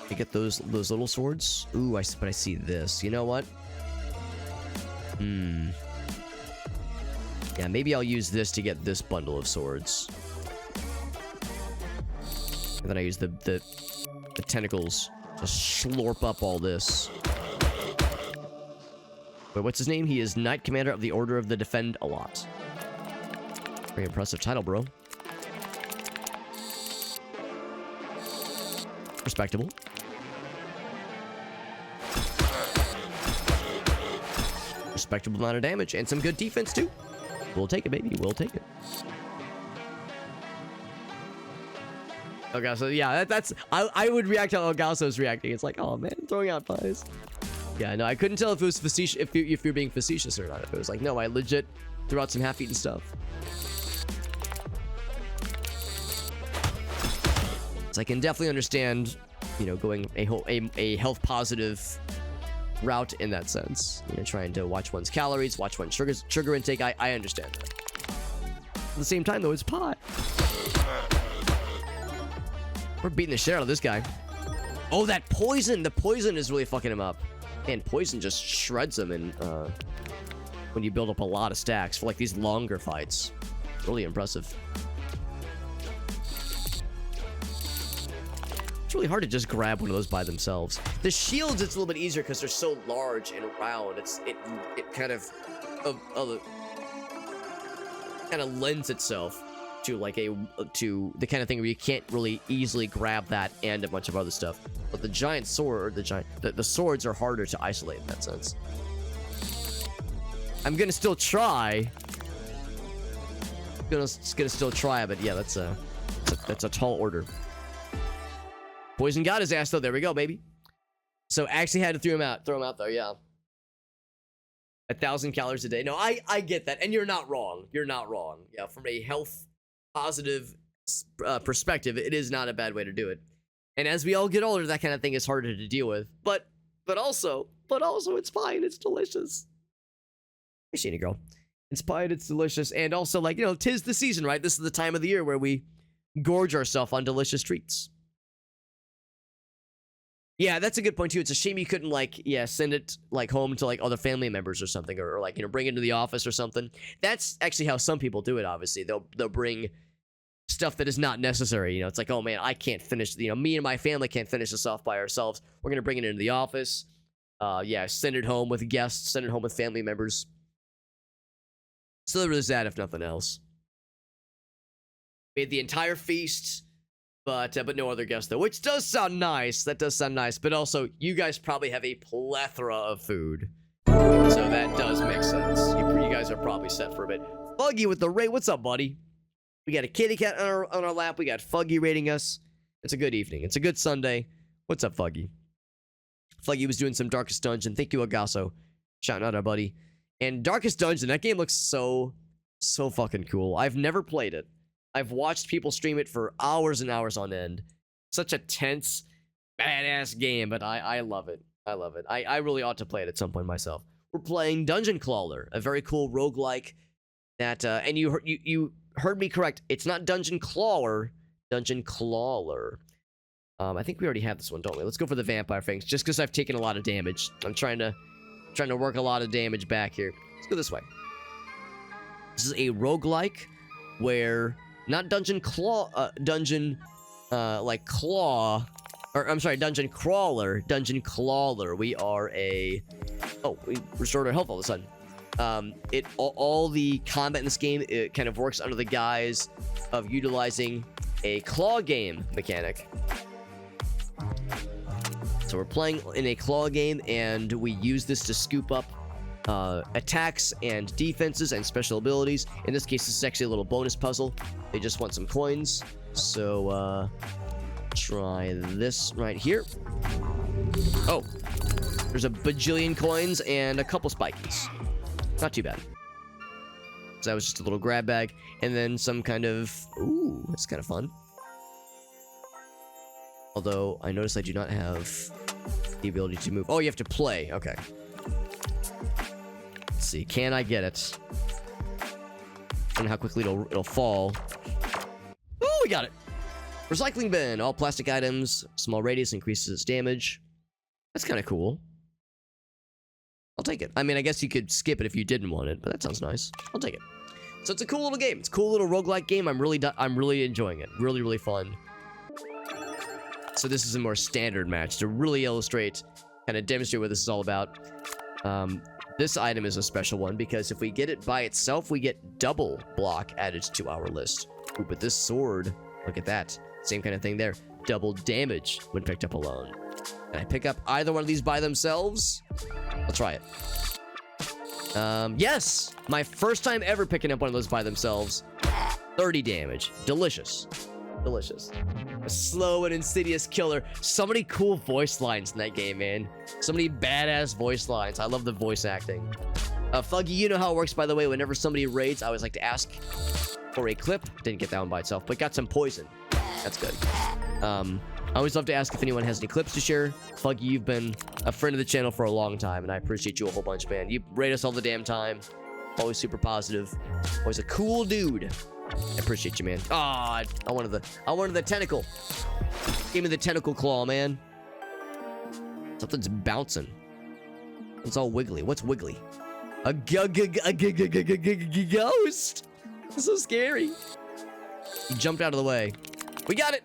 To get those little swords. Ooh, but I see this. You know what? Yeah, maybe I'll use this to get this bundle of swords. And then I use the tentacles to slurp up all this. Wait, what's his name? He is Knight Commander of the Order of the Defend a Lot. Very impressive title, bro. Respectable. Respectable amount of damage and some good defense too. We'll take it, baby. We'll take it. Okay, so yeah, that's I would react how Elgaso's reacting. It's like, oh man, I'm throwing out pies. Yeah, no, I couldn't tell if it was facetious, if you're being facetious or not. If it was like, no, I legit threw out some half-eaten stuff. So I can definitely understand, you know, going a health positive route in that sense. You know, trying to watch one's calories, watch one's sugar intake. I understand that. At the same time, though, it's pie. We're beating the shit out of this guy. Oh, that poison! The poison is really fucking him up. Man, poison just shreds him in, when you build up a lot of stacks for, like, these longer fights. Really impressive. It's really hard to just grab one of those by themselves. The shields, it's a little bit easier because they're so large and round. It kind of lends itself to like to the kind of thing where you can't really easily grab that and a bunch of other stuff. But the giant sword, the swords are harder to isolate in that sense. I'm gonna still try. Gonna still try, but yeah, that's a tall order. Poison got his ass though. There we go, baby. So actually had to throw him out though. Yeah. 1,000 calories a day. No, I get that, and you're not wrong. You're not wrong. Yeah, from a health positive perspective, it is not a bad way to do it. And as we all get older, that kind of thing is harder to deal with. But But also, it's fine. It's delicious. Hey, Sheena girl. It's fine. It's delicious. And also, like, you know, 'tis the season, right? This is the time of the year where we gorge ourselves on delicious treats. Yeah, that's a good point too. It's a shame you couldn't, like, send it like home to like other family members or something, or like, you know, bring it to the office or something. That's actually how some people do it. Obviously, they'll bring stuff that is not necessary. You know, it's like, oh man, I can't finish. You know, me and my family can't finish this off by ourselves. We're gonna bring it into the office. Send it home with guests. Send it home with family members. So there is that, if nothing else. We had the entire feast. But no other guests though, which does sound nice. That does sound nice. But also, you guys probably have a plethora of food, so that does make sense. You guys are probably set for a bit. Fuggy with the rate. What's up, buddy? We got a kitty cat on our lap. We got Fuggy rating us. It's a good evening. It's a good Sunday. What's up, Fuggy? Fuggy was doing some Darkest Dungeon. Thank you, Agasso. Shouting out our buddy. And Darkest Dungeon. That game looks so fucking cool. I've never played it. I've watched people stream it for hours and hours on end. Such a tense, badass game, but I love it. I love it. I really ought to play it at some point myself. We're playing Dungeon Clawler, a very cool roguelike that, and you heard me correct. It's not Dungeon Clawler, Dungeon Clawler. I think we already have this one, don't we? Let's go for the vampire fangs, just because I've taken a lot of damage. I'm trying to work a lot of damage back here. Let's go this way. This is a roguelike where... Not Dungeon Dungeon Crawler. Dungeon Clawler. We are a... Oh, we restored our health all of a sudden. All the combat in this game, it kind of works under the guise of utilizing a claw game mechanic. So we're playing in a claw game, and we use this to scoop up attacks and defenses and special abilities. In this case, this is actually a little bonus puzzle. They just want some coins. So, try this right here. Oh, there's a bajillion coins and a couple spikies. Not too bad. So that was just a little grab bag. And then some kind of... Ooh, that's kind of fun. Although, I notice I do not have the ability to move. Oh, you have to play. Okay. Let's see. Can I get it? I don't know how quickly it'll fall. Ooh, we got it. Recycling bin. All plastic items. Small radius increases its damage. That's kind of cool. I'll take it. I mean, I guess you could skip it if you didn't want it, but that sounds nice. I'll take it. So it's a cool little game. It's a cool little roguelike game. I'm really enjoying it. Really, really fun. So this is a more standard match to really illustrate, kind of demonstrate what this is all about. This item is a special one because if we get it by itself, we get double block added to our list. Ooh, but this sword, look at that. Same kind of thing there. Double damage when picked up alone. Can I pick up either one of these by themselves? I'll try it. Yes! My first time ever picking up one of those by themselves. 30 damage. Delicious. Delicious. A slow and insidious killer. So many cool voice lines in that game, man. So many badass voice lines. I love the voice acting. Fuggy, you know how it works, by the way. Whenever somebody raids, I always like to ask for a clip. Didn't get that one by itself, but got some poison. That's good. I always love to ask if anyone has any clips to share. Fuggy, you've been a friend of the channel for a long time, and I appreciate you a whole bunch, man. You rate us all the damn time. Always super positive. Always a cool dude. I appreciate you, man. Ah, I wanted the tentacle. Give me the tentacle claw, man. Something's bouncing. It's all wiggly. What's wiggly? A ghost. That's so scary. He jumped out of the way. We got it.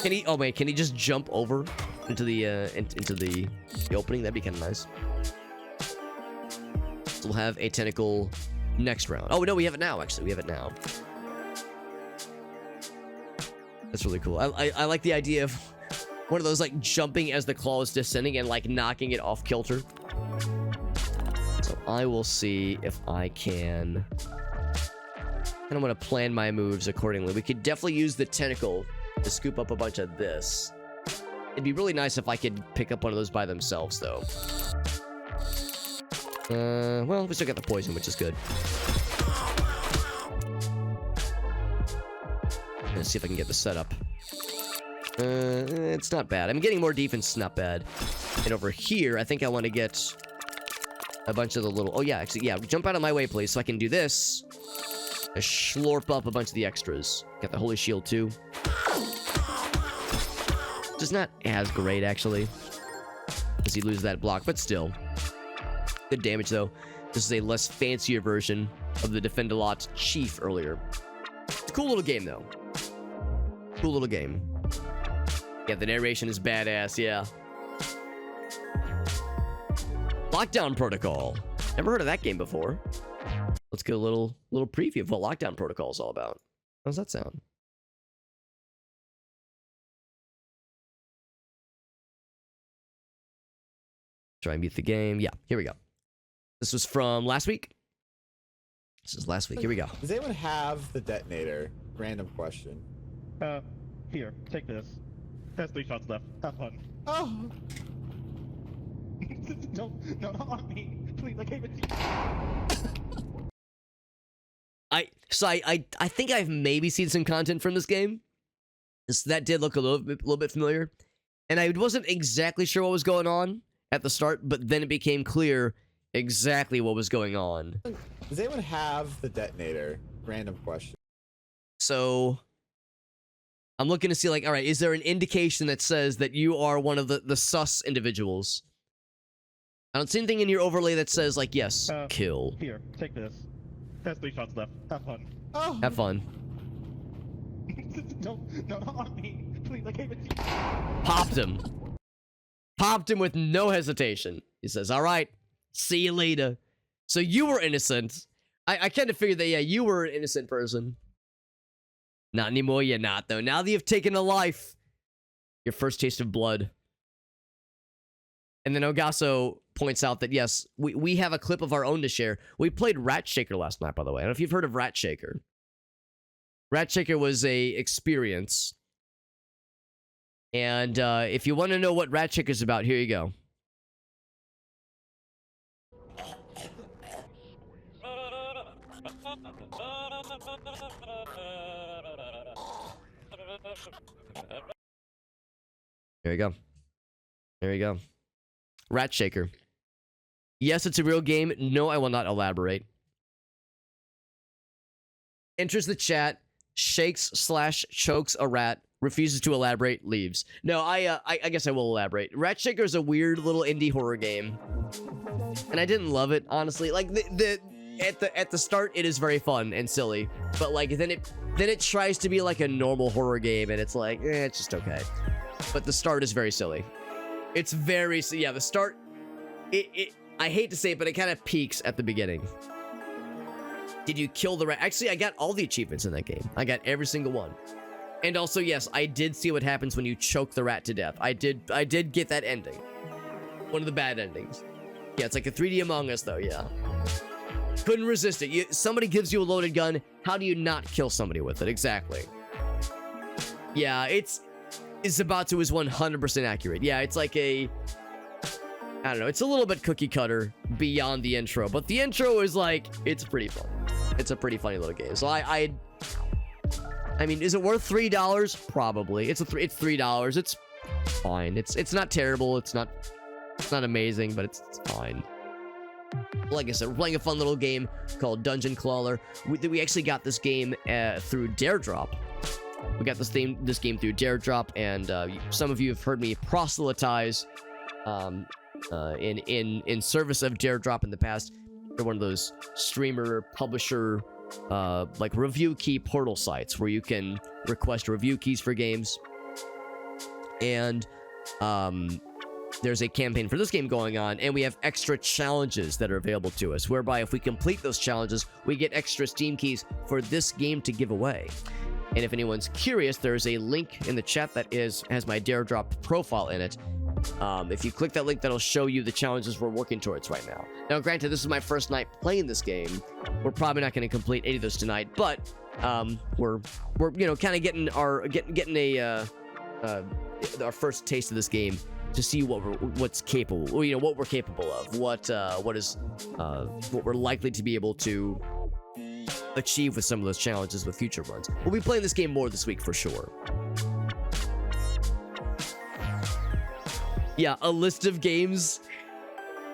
Can he? Oh man, can he just jump over into the opening? That'd be kind of nice. So we'll have a tentacle next round. Oh no, we have it now. Actually, we have it now. That's really cool. I like the idea of one of those like jumping as the claw is descending and like knocking it off kilter. So I will see if I can. I don't want to plan my moves accordingly. We could definitely use the tentacle to scoop up a bunch of this. It'd be really nice if I could pick up one of those by themselves, though. Well, we still got the poison, which is good. Let's see if I can get the setup. It's not bad. I'm getting more defense, not bad. And over here, I think I want to get a bunch of the little... Oh, yeah, actually, yeah. Jump out of my way, please, so I can do this. I slurp up a bunch of the extras. Got the Holy Shield, too. Just not as great, actually. Because you lose that block, but still. Good damage, though. This is a less fancier version of the Defend-A-Lot Chief earlier. It's a cool little game, though. Cool little game. Yeah, the narration is badass, yeah. Lockdown Protocol. Never heard of that game before. Let's get a little preview of what Lockdown Protocol is all about. How's that sound? Try and beat the game. Yeah, here we go. This was from last week. This is last week. Here we go. Does anyone have the detonator? Random question. Here, take this. Has 3 shots left. Have fun. Oh! No, not on me. Please, I gave it to you. I think I've maybe seen some content from this game. That did look a little bit familiar. And I wasn't exactly sure what was going on at the start, but then it became clear exactly what was going on. Does anyone have the detonator? Random question. So I'm looking to see, like, all right, is there an indication that says that you are one of the sus individuals? I don't see anything in your overlay that says, like, yes, kill. Here, take this. Has 3 shots left. Have fun. Oh! Have fun. No, not on me. Please, I gave it to you. Popped him. Popped him with no hesitation. He says, all right, see you later. So you were innocent. I kind of figured that, yeah, you were an innocent person. Not anymore, you're not, though. Now that you've taken a life, your first taste of blood. And then Ogasso points out that, yes, we have a clip of our own to share. We played Rat Shaker last night, by the way. I don't know if you've heard of Rat Shaker. Rat Shaker was a experience. And if you want to know what Rat Shaker's about, here you go. There you go. There you go. Rat Shaker. Yes, it's a real game. No, I will not elaborate. Enters the chat, shakes/chokes a rat, refuses to elaborate, leaves. No, I guess I will elaborate. Rat Shaker is a weird little indie horror game, and I didn't love it, honestly. Like at the start, it is very fun and silly, but like then it tries to be like a normal horror game, and it's like, it's just okay. But the start is very silly. It's very, yeah, the start, I hate to say it, but it kind of peaks at the beginning. Did you kill the rat? Actually, I got all the achievements in that game. I got every single one. And also, yes, I did see what happens when you choke the rat to death. I did get that ending. One of the bad endings. Yeah, it's like a 3D Among Us, though, yeah. Couldn't resist it. Somebody gives you a loaded gun. How do you not kill somebody with it? Exactly. Yeah, it's about to is 100% accurate. Yeah, it's like a, I don't know, it's a little bit cookie cutter beyond the intro, but the intro is like, it's pretty fun. It's a pretty funny little game. So I mean, is it worth $3? Probably. It's $3. It's fine. It's not terrible. It's not amazing, but it's fine. Like I said, we're playing a fun little game called Dungeon Clawler. We actually got this game through Dare Drop. We got this game through Dare Drop, and some of you have heard me proselytize in service of Dare Drop in the past. They're one of those streamer, publisher, like review key portal sites where you can request review keys for games. And there's a campaign for this game going on, and we have extra challenges that are available to us, whereby if we complete those challenges, we get extra Steam keys for this game to give away. And if anyone's curious, there's a link in the chat that has my Dare Drop profile in it. If you click that link, that'll show you the challenges we're working towards right now. Now, granted, this is my first night playing this game. We're probably not going to complete any of those tonight, but we're you know, kind of getting our first taste of this game to see what's capable, or, you know, what we're capable of, what we're likely to be able to achieve with some of those challenges with future runs. We'll be playing this game more this week for sure. Yeah, a list of games,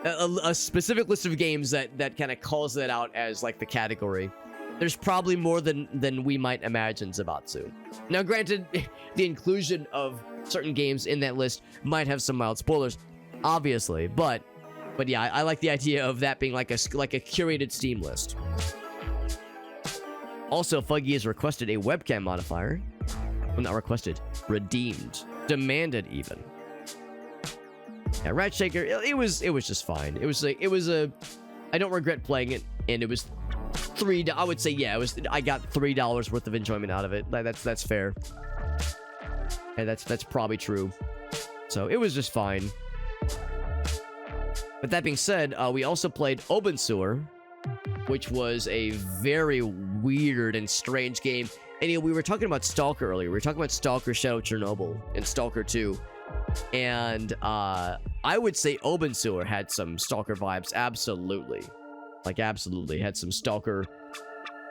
a specific list of games that kind of calls that out as like the category. There's probably more than we might imagine, Zabatsu. Now, granted, the inclusion of certain games in that list might have some mild spoilers, obviously, but yeah, I like the idea of that being like a curated Steam list. Also, Fuggy has requested a webcam modifier. Well, not requested, redeemed, demanded even. Yeah, Rat Shaker, it was just fine. It was I don't regret playing it, and it was I would say, yeah, I got $3 worth of enjoyment out of it. That's fair. And that's probably true. So it was just fine. But that being said, we also played Obensewer, which was a very weird and strange game. And we were talking about Stalker earlier. We were talking about Stalker Shadow of Chernobyl and Stalker 2. And I would say Obensewer had some Stalker vibes, absolutely. Like, absolutely. Had some Stalker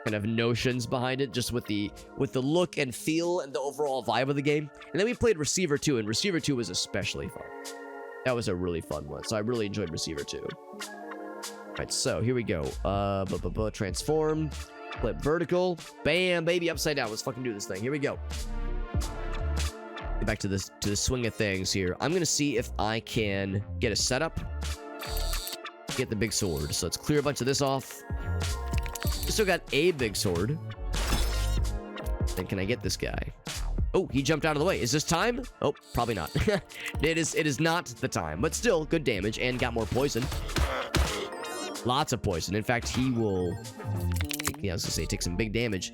kind of notions behind it, just with the look and feel and the overall vibe of the game. And then we played Receiver 2, and Receiver 2 was especially fun. That was a really fun one, so I really enjoyed Receiver 2. Alright, so here we go. Transform, flip vertical, bam, baby, upside down. Let's fucking do this thing. Here we go. Get back to the swing of things here. I'm gonna see if I can get a setup. Get the big sword. So let's clear a bunch of this off. We still got a big sword. Then can I get this guy? Oh, he jumped out of the way. Is this time? Oh, probably not. It is not the time, but still good damage and got more poison. Lots of poison. In fact, he will, yeah, I was gonna say, take some big damage.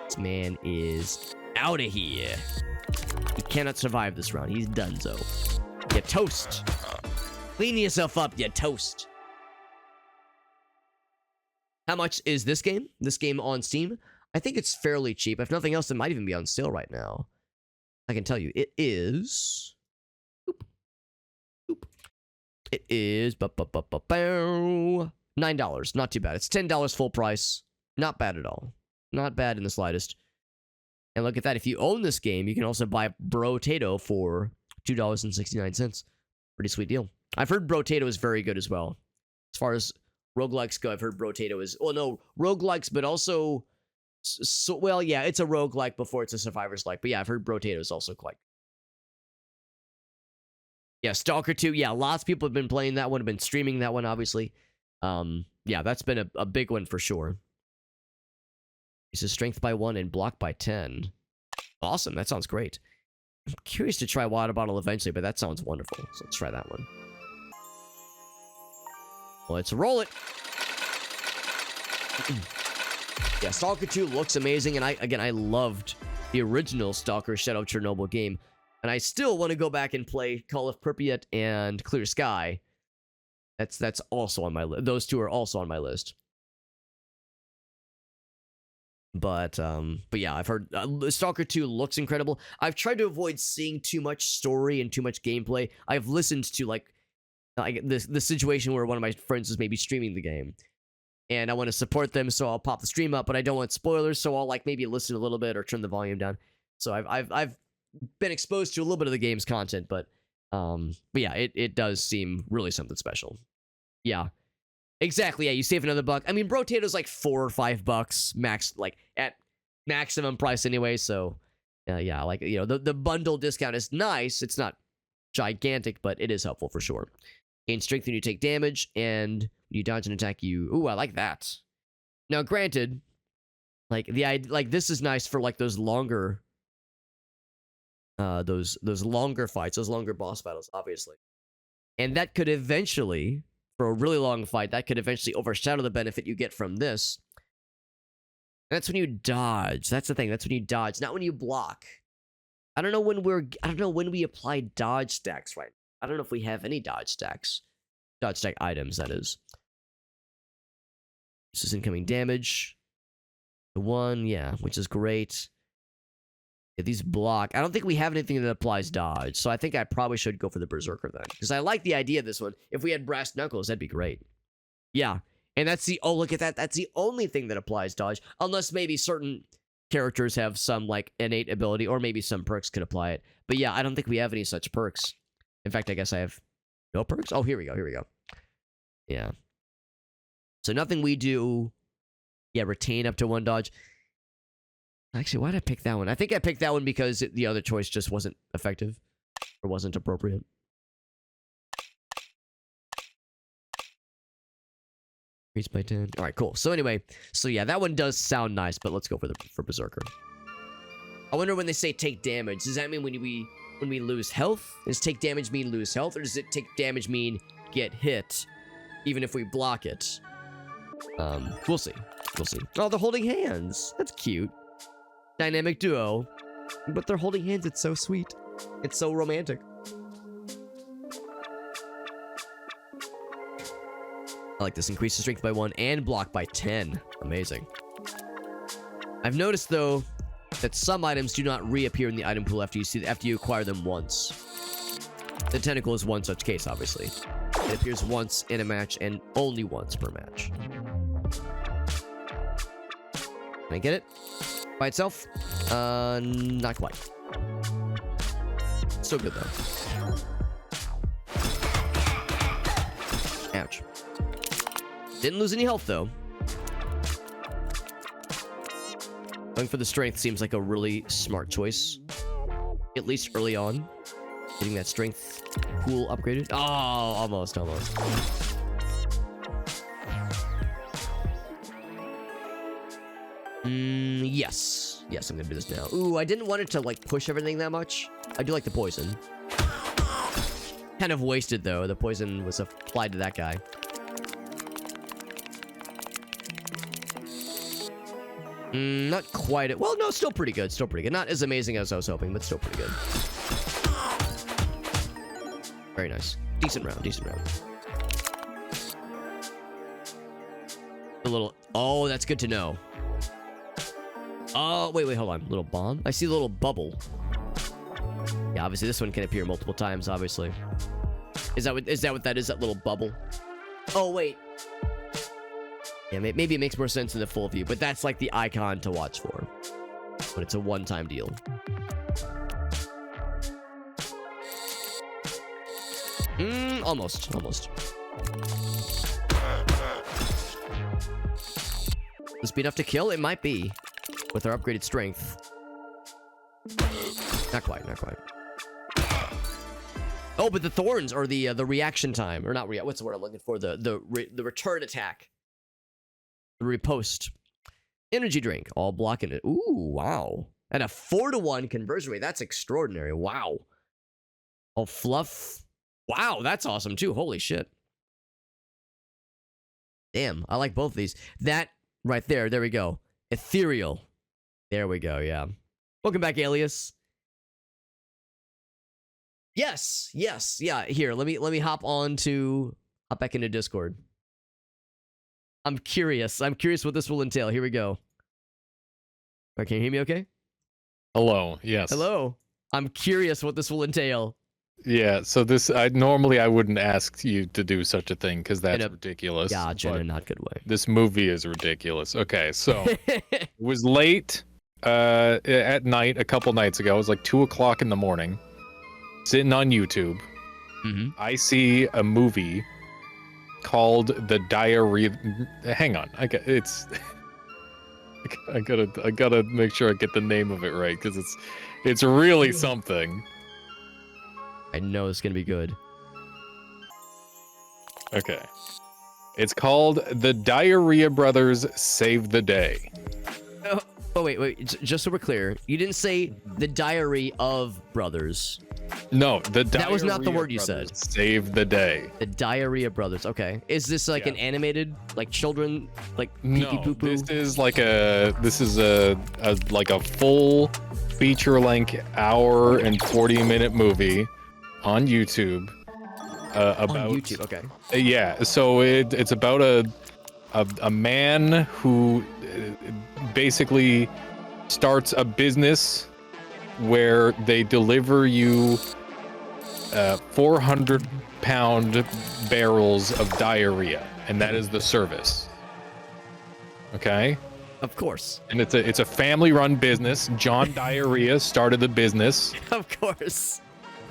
This man is out of here. He cannot survive this round. He's donezo. You toast. Clean yourself up, you toast. How much is this game? This game on Steam? I think it's fairly cheap. If nothing else, it might even be on sale right now. I can tell you, it is... It is... $9. Not too bad. It's $10 full price. Not bad at all. Not bad in the slightest. And look at that. If you own this game, you can also buy Brotato for $2.69. Pretty sweet deal. I've heard Brotato is very good as well. As far as roguelikes go, I've heard Brotato is... Well, no, roguelikes, but also... So, well, yeah, it's a roguelike before it's a survivor's-like. But yeah, I've heard Brotato is also quite... Yeah, Stalker 2. Yeah, lots of people have been playing that one, have been streaming that one, obviously. Yeah, that's been a big one for sure. This is strength by 1 and block by 10. Awesome, that sounds great. I'm curious to try Water Bottle eventually, but that sounds wonderful. So let's try that one. Let's roll it. Yeah, Stalker 2 looks amazing, and I loved the original Stalker Shadow of Chernobyl game, and I still want to go back and play Call of Pripyat and Clear Sky. That's also on my list. Those two are also on my list. But yeah, I've heard Stalker 2 looks incredible. I've tried to avoid seeing too much story and too much gameplay. I've listened to like the situation where one of my friends is maybe streaming the game, and I want to support them, so I'll pop the stream up, but I don't want spoilers, so I'll like maybe listen a little bit or turn the volume down. So I've been exposed to a little bit of the game's content, but yeah, it does seem really something special. Yeah, exactly. Yeah, you save another buck. I mean, Brotato's like $4 or $5 max, like at maximum price anyway. So yeah, like, you know, the bundle discount is nice. It's not gigantic, but it is helpful for sure. Gain strength when you take damage, and when you dodge an attack, you... Ooh, I like that. Now, granted, like this is nice for like those longer, those longer fights, those longer boss battles, obviously, and that could eventually, for a really long fight, that could eventually overshadow the benefit you get from this. And that's when you dodge. That's the thing. That's when you dodge, not when you block. I don't know when we apply dodge stacks right now. I don't know if we have any dodge stacks. Dodge stack items, that is. This is incoming damage. The one, yeah, which is great. Yeah, these block. I don't think we have anything that applies dodge, so I think I probably should go for the Berserker then. Because I like the idea of this one. If we had Brass Knuckles, that'd be great. Yeah, and that's the... Oh, look at that. That's the only thing that applies dodge. Unless maybe certain characters have some, like, innate ability, or maybe some perks could apply it. But yeah, I don't think we have any such perks. In fact, I guess I have No perks? Oh, here we go. Here we go. Yeah. So nothing we do. Yeah, retain up to 1 dodge. Actually, why did I pick that one? I think I picked that one because the other choice just wasn't effective. Or wasn't appropriate. Increase by 10. Alright, cool. So anyway, so yeah, that one does sound nice, but let's go for Berserker. I wonder when they say take damage, does that mean when we lose health? Does take damage mean lose health, or does it take damage mean get hit, even if we block it? We'll see. We'll see. Oh, they're holding hands. That's cute. Dynamic duo. But they're holding hands. It's so sweet. It's so romantic. I like this. Increase the strength by 1 and block by 10. Amazing. I've noticed, though, that some items do not reappear in the item pool after you acquire them once. The tentacle is one such case, obviously. It appears once in a match and only once per match. Can I get it? By itself? Not quite. So good, though. Ouch. Didn't lose any health, though. Going for the strength seems like a really smart choice. At least early on. Getting that strength pool upgraded. Oh, almost. Yes. Yes, I'm gonna do this now. Ooh, I didn't want it to, like, push everything that much. I do like the poison. Kind of wasted, though. The poison was applied to that guy. Not quite. Well, no, still pretty good. Still pretty good. Not as amazing as I was hoping, but still pretty good. Very nice. Decent round. Decent round. A little... Oh, that's good to know. Oh, wait, hold on. Little bomb? I see a little bubble. Yeah, obviously this one can appear multiple times, obviously. Is that what that is, that little bubble? Oh, wait. Yeah, maybe it makes more sense in the full view, but that's like the icon to watch for. But it's a one-time deal. Almost. This be enough to kill? It might be. With our upgraded strength. Not quite. Oh, but the thorns are the reaction time. Or not what's the word I'm looking for? The return attack. The riposte. Energy drink. All blocking it. Ooh, wow. And a 4-to-1 conversion rate. That's extraordinary. Wow. Oh, fluff. Wow, that's awesome too. Holy shit. Damn, I like both of these. That right there we go. Ethereal. There we go, yeah. Welcome back, Alias. Yes, yeah. Here, let me hop back into Discord. I'm curious what this will entail. Here we go. Right, can you hear me okay? Hello, yes. Hello. I'm curious what this will entail. Yeah, so normally I wouldn't ask you to do such a thing because that's ridiculous. Gotcha, in a not good way. This movie is ridiculous. Okay, so it was late at night a couple nights ago. It was like 2 o'clock in the morning. Sitting on YouTube. Mm-hmm. I see a movie called The Diary. Hang on, I gotta make sure I get the name of it right because it's really something. I know it's gonna be good. Okay. It's called The Diarrhea Brothers Save the Day. Oh wait. Just so we're clear, you didn't say The Diary of Brothers. No, the Diarrhea That was not the word you Brothers said. Save the Day. The Diarrhea Brothers. Okay. Is this like an animated, like children, like pee-pee poo-poo? This is a full feature-length hour and 40-minute movie on YouTube. About on YouTube, okay. Yeah, so it's about a man who basically starts a business where they deliver you 400-pound barrels of diarrhea, and that is the service. Okay? Of course. And it's a family-run business. John Diarrhea started the business. Of course.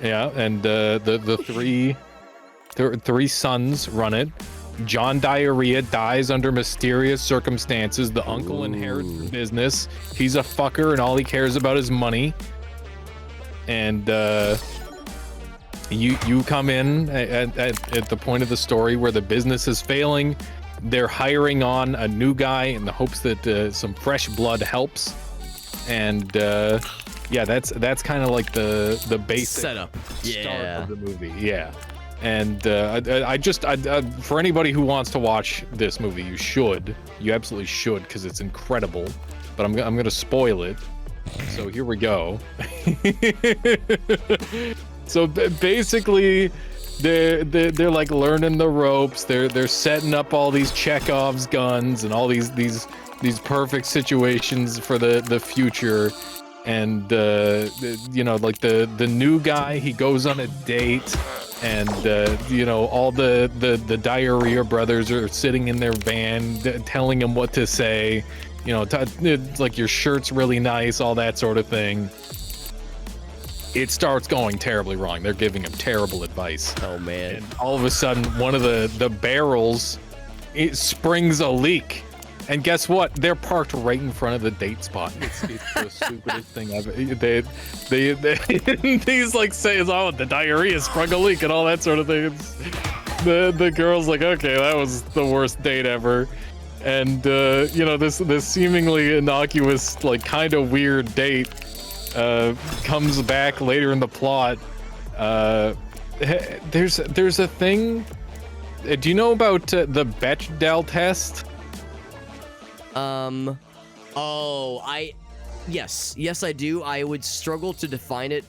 Yeah, and the three three sons run it. John Diarrhea dies under mysterious circumstances. The uncle inherits the business. He's a fucker, and all he cares about is money. And you come in at the point of the story where the business is failing. They're hiring on a new guy in the hopes that some fresh blood helps. And yeah, that's kind of like the basic setup. start of the movie. Yeah. And I for anybody who wants to watch this movie, you absolutely should, because it's incredible. But I'm gonna spoil it. So here we go. So basically, they're like learning the ropes. They're setting up all these Chekhov's guns and all these perfect situations for the future. And you know, like the new guy, he goes on a date. And you know, all the Diarrhea brothers are sitting in their van telling him what to say. You know, it's like, your shirt's really nice, all that sort of thing. It starts going terribly wrong. They're giving him terrible advice. Oh man! And all of a sudden, one of the barrels, it springs a leak. And guess what? They're parked right in front of the date spot. It's the stupidest thing ever. He's like saying, "Oh, the diarrhea sprung a leak," and all that sort of thing. The girl's like, "Okay, that was the worst date ever." And you know, this seemingly innocuous, like kind of weird date comes back later in the plot. There's a thing. Do you know about the Bechdel test? Yes, I do. I would struggle to define it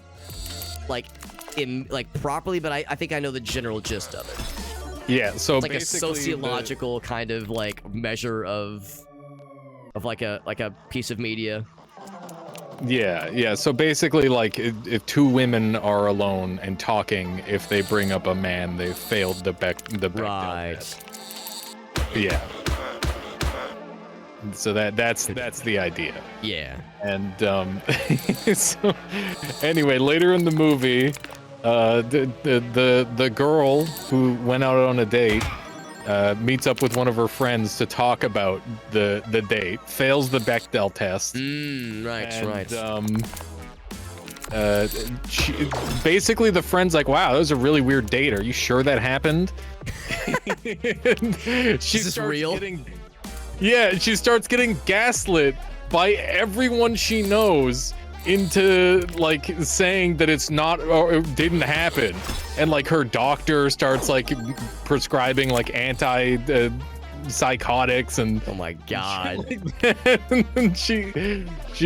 like properly, but I think I know the general gist of it. Yeah, so it's like a sociological kind of like measure of like a piece of media. Yeah. So basically, like, if two women are alone and talking, if they bring up a man, they've failed the Bechdel right test. Yeah. So that's the idea. Yeah. And so anyway, later in the movie, the girl who went out on a date meets up with one of her friends to talk about the date, fails the Bechdel test. Basically the friend's like, "Wow, that was a really weird date. Are you sure that happened?" Is this real? Yeah, she starts getting gaslit by everyone she knows into like saying that it's not, or it didn't happen. And like her doctor starts like prescribing like psychotics and oh my god. And she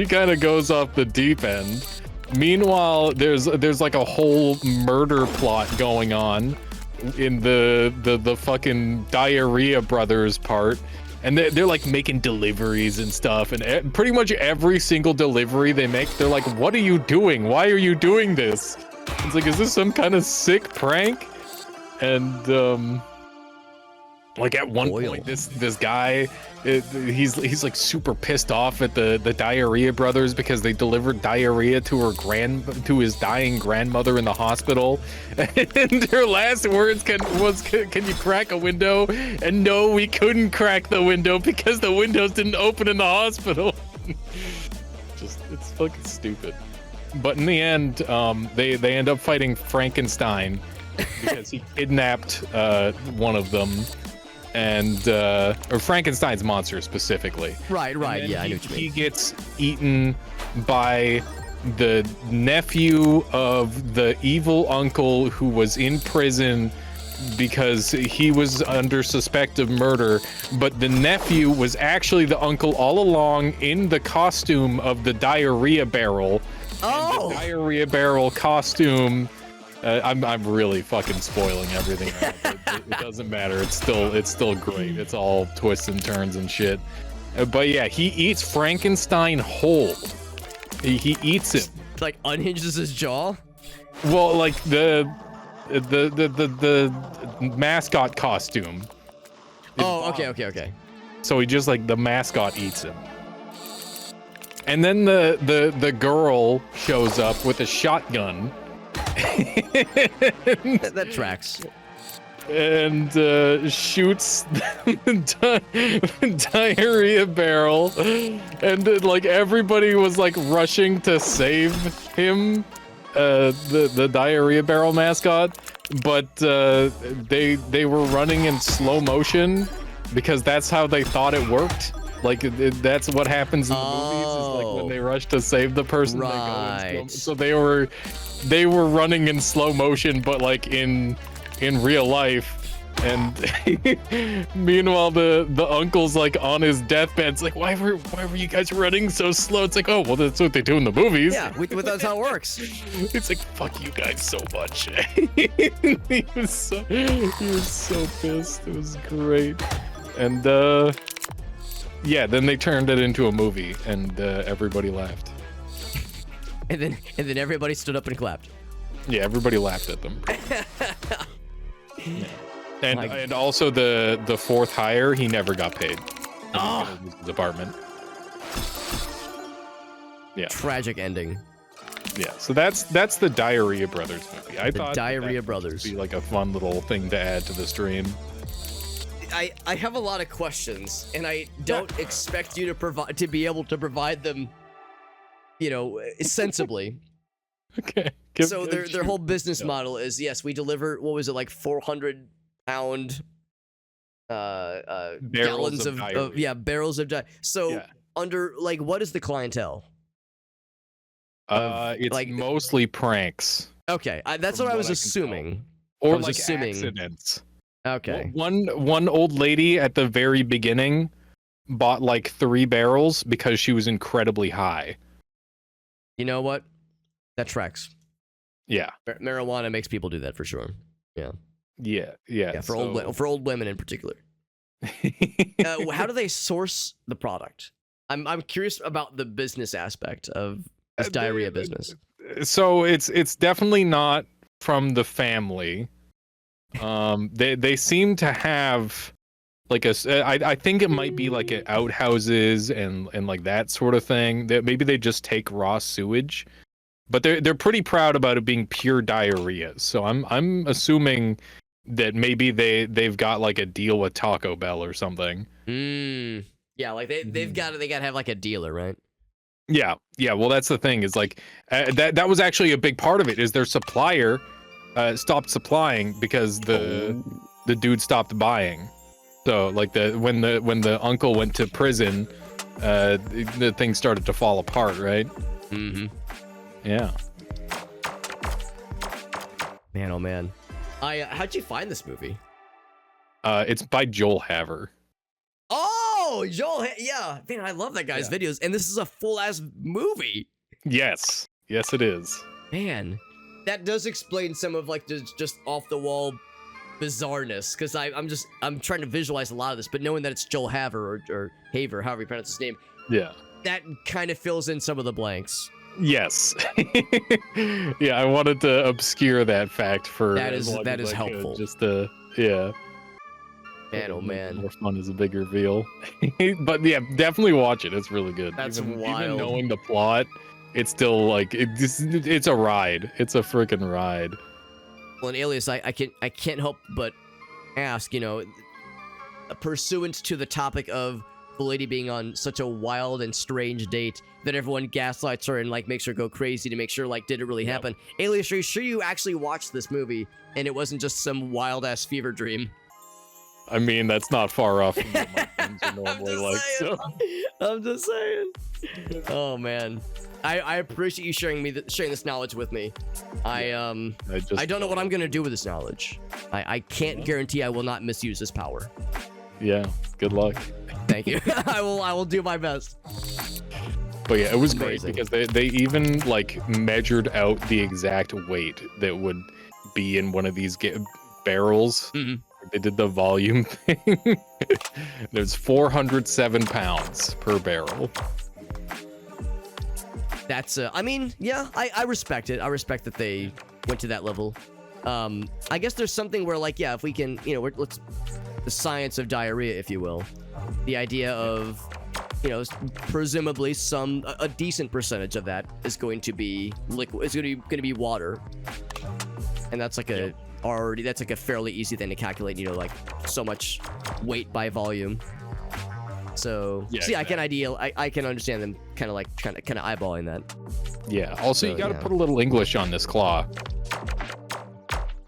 kind of goes off the deep end. Meanwhile, there's like a whole murder plot going on in the fucking Diarrhea brothers part. And they're like making deliveries and stuff, and pretty much every single delivery they make, they're like, "What are you doing? Why are you doing this?" It's like, is this some kind of sick prank? And like at one point, this guy, he's like super pissed off at the Diarrhea brothers because they delivered diarrhea to his dying grandmother in the hospital. And her last words can you crack a window? And no, we couldn't crack the window because the windows didn't open in the hospital. It's fucking stupid. But in the end, they end up fighting Frankenstein because he kidnapped one of them. And or Frankenstein's monster specifically. Right. Yeah, I know what you mean. He gets eaten by the nephew of the evil uncle who was in prison because he was under suspect of murder, but the nephew was actually the uncle all along in the costume of the diarrhea barrel. Oh! And the diarrhea barrel costume. I'm really fucking spoiling everything. It doesn't matter. It's still great. It's all twists and turns and shit. But yeah, he eats Frankenstein whole. He eats him. Like unhinges his jaw. Well, like the mascot costume. Oh, okay. So he just like the mascot eats him. And then the girl shows up with a shotgun. That tracks. and shoots the diarrhea barrel, and like everybody was like rushing to save him, the diarrhea barrel mascot, but they were running in slow motion because that's how they thought it worked. Like that's what happens in the movies is like when they rush to save the person, they go in slow. So they were running in slow motion, but like in real life. And meanwhile, the uncle's like on his deathbed. It's like, why were you guys running so slow? It's like, oh, well, that's what they do in the movies. Yeah, that's how it works. It's like, fuck you guys so much. he was so pissed. It was great. And yeah, then they turned it into a movie, and everybody laughed. And then everybody stood up and clapped. Yeah, everybody laughed at them. Yeah. And also the fourth hire, he never got paid. His department. Yeah. Tragic ending. Yeah. So that's the Diarrhea Brothers movie. I thought Diarrhea that Brothers would be like a fun little thing to add to the stream. I have a lot of questions, and I don't expect you to be able to provide them, you know, sensibly. Okay. So their whole business model is, yes, we deliver, what was it, like 400-pound gallons of barrels of diarrhea. So under, like, what is the clientele? It's like mostly pranks. Okay, that's what I was assuming. Or like accidents. Okay. One old lady at the very beginning bought like 3 barrels because she was incredibly high. You know what? That tracks. Yeah. Marijuana makes people do that for sure. Yeah. Yeah. For old women in particular. How do they source the product? I'm curious about the business aspect of this diarrhea business. So it's definitely not from the family. They seem to have like I think it might be like outhouses and like that sort of thing. That maybe they just take raw sewage, but they're pretty proud about it being pure diarrhea. So I'm assuming that maybe they've got like a deal with Taco Bell or something. Yeah, like they gotta have like a dealer, right? Yeah. Well, that's the thing is like that was actually a big part of it. Is their supplier stopped supplying because the dude stopped buying. So like when the uncle went to prison, the thing started to fall apart, right? Mm-hmm. Yeah. Man, oh man. How'd you find this movie? It's by Joel Haver. Oh, Joel, yeah. Man, I love that guy's videos, and this is a full-ass movie. Yes, it is. Man, that does explain some of like just off-the-wall bizarreness, because I'm trying to visualize a lot of this, but knowing that it's Joel Haver or Haver, however you pronounce his name, that kind of fills in some of the blanks. Yes. Yeah, I wanted to obscure that fact for that is helpful. Just yeah. Man, oh man. More fun is a big reveal. But yeah, definitely watch it. It's really good. That's wild. Even knowing the plot, it's still like it's a ride. It's a freaking ride. Well, in Alias, I can't help but ask, you know, pursuant to the topic of the lady being on such a wild and strange date that everyone gaslights her and like makes her go crazy to make sure like did it really happen. Alias, are you sure you actually watched this movie and it wasn't just some wild ass fever dream? I mean, that's not far off from what my friends are normally like. So. I'm just saying. Oh man, I appreciate you sharing this knowledge with me. I don't know what I'm gonna do with this knowledge. I can't guarantee I will not misuse this power. Yeah. Good luck. Thank you. I will do my best. But yeah, it was amazing. Great because they even like measured out the exact weight that would be in one of these barrels. Mm-hmm. They did the volume thing. There's 407 pounds per barrel. That's I mean, yeah, I respect it. I respect that they went to that level. I guess there's something where like, yeah, if we can, you know, let's the science of diarrhea, if you will. The idea of, you know, presumably a decent percentage of that is going to be liquid. It's going to be water, and that's like already, that's like a fairly easy thing to calculate, you know, like so much weight by volume. So, Yeah, see, exactly. I can understand them kind of eyeballing that. Yeah. Also, you So, got to yeah. put a little English on this claw.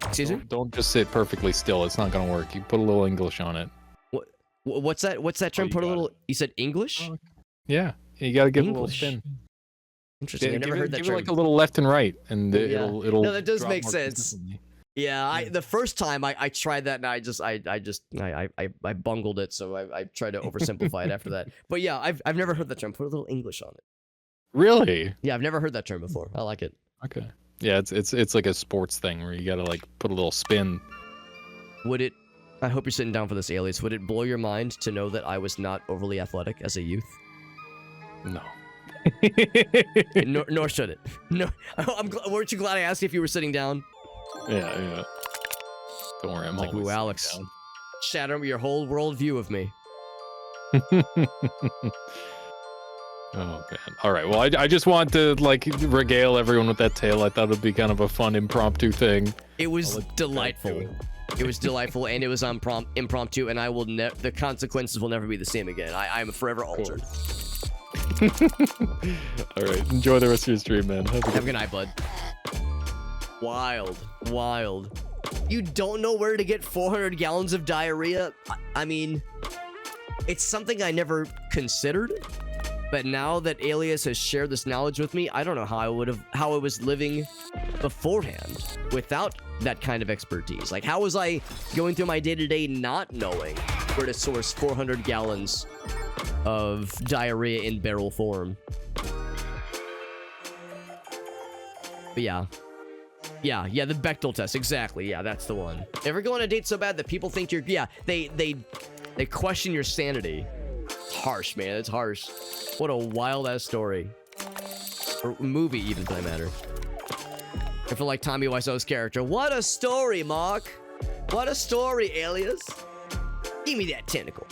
Excuse me? Don't just sit perfectly still. It's not gonna work. You put a little English on it. What's that? What's that term? you Put a got little. You said English? Yeah. You got to give English. it a little spin. Interesting. I never heard that give term. it like a little left and right, and Yeah. it'll. No, that does drop make more sense. consistently. Yeah, the first time I tried that, and I bungled it, so I tried to oversimplify it after that. But yeah, I've never heard that term. Put a little English on it. Really? Yeah, I've never heard that term before. I like it. Okay. Yeah, it's like a sports thing where you got to like put a little spin. Would it? I hope you're sitting down for this, Alias. Would it blow your mind to know that I was not overly athletic as a youth? No. Nor should it. No, weren't you glad I asked you if you were sitting down? Yeah. Don't worry, I'm Like, always ooh, sitting Alex. down. Shatter your whole world view of me. Oh man. All right. Well, I just want to like regale everyone with that tale. I thought it'd be kind of a fun impromptu thing. It was I'll let you delightful. do it. It was delightful, and it was impromptu, and I will the consequences will never be the same again. I'm forever altered. All right. Enjoy the rest of your stream, man. Have a Have good a good night, bud. Wild. You don't know where to get 400 gallons of diarrhea? I mean, it's something I never considered. But now that Alias has shared this knowledge with me, I don't know how I was living beforehand without that kind of expertise. Like, how was I going through my day-to-day not knowing where to source 400 gallons of diarrhea in barrel form? But yeah, the Bechdel test, exactly. Yeah, that's the one. Ever go on a date so bad that people think you're, they question your sanity. It's harsh, man. It's harsh. What a wild-ass story. Or movie, even, for that matter. I feel like Tommy Wiseau's character. What a story, Mark. What a story, Alias. Give me that tentacle.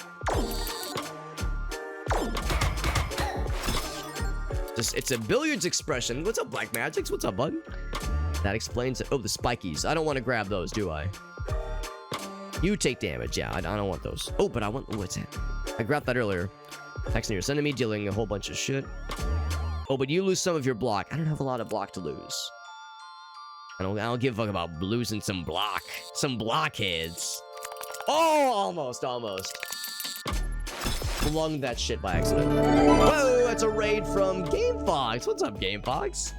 It's a billiards expression. What's up, Black Magics? What's up, bud? That explains it. Oh, the spikies. I don't want to grab those, do I? You take damage. Yeah, I don't want those. Oh, but I want... Oh, what's that? I grabbed that earlier. Texting your enemy, dealing a whole bunch of shit. Oh, but you lose some of your block. I don't have a lot of block to lose. I don't give a fuck about losing some block. Some blockheads. Oh, almost. Flung that shit by accident. Whoa, that's a raid from Game Fox. What's up, Game Fox?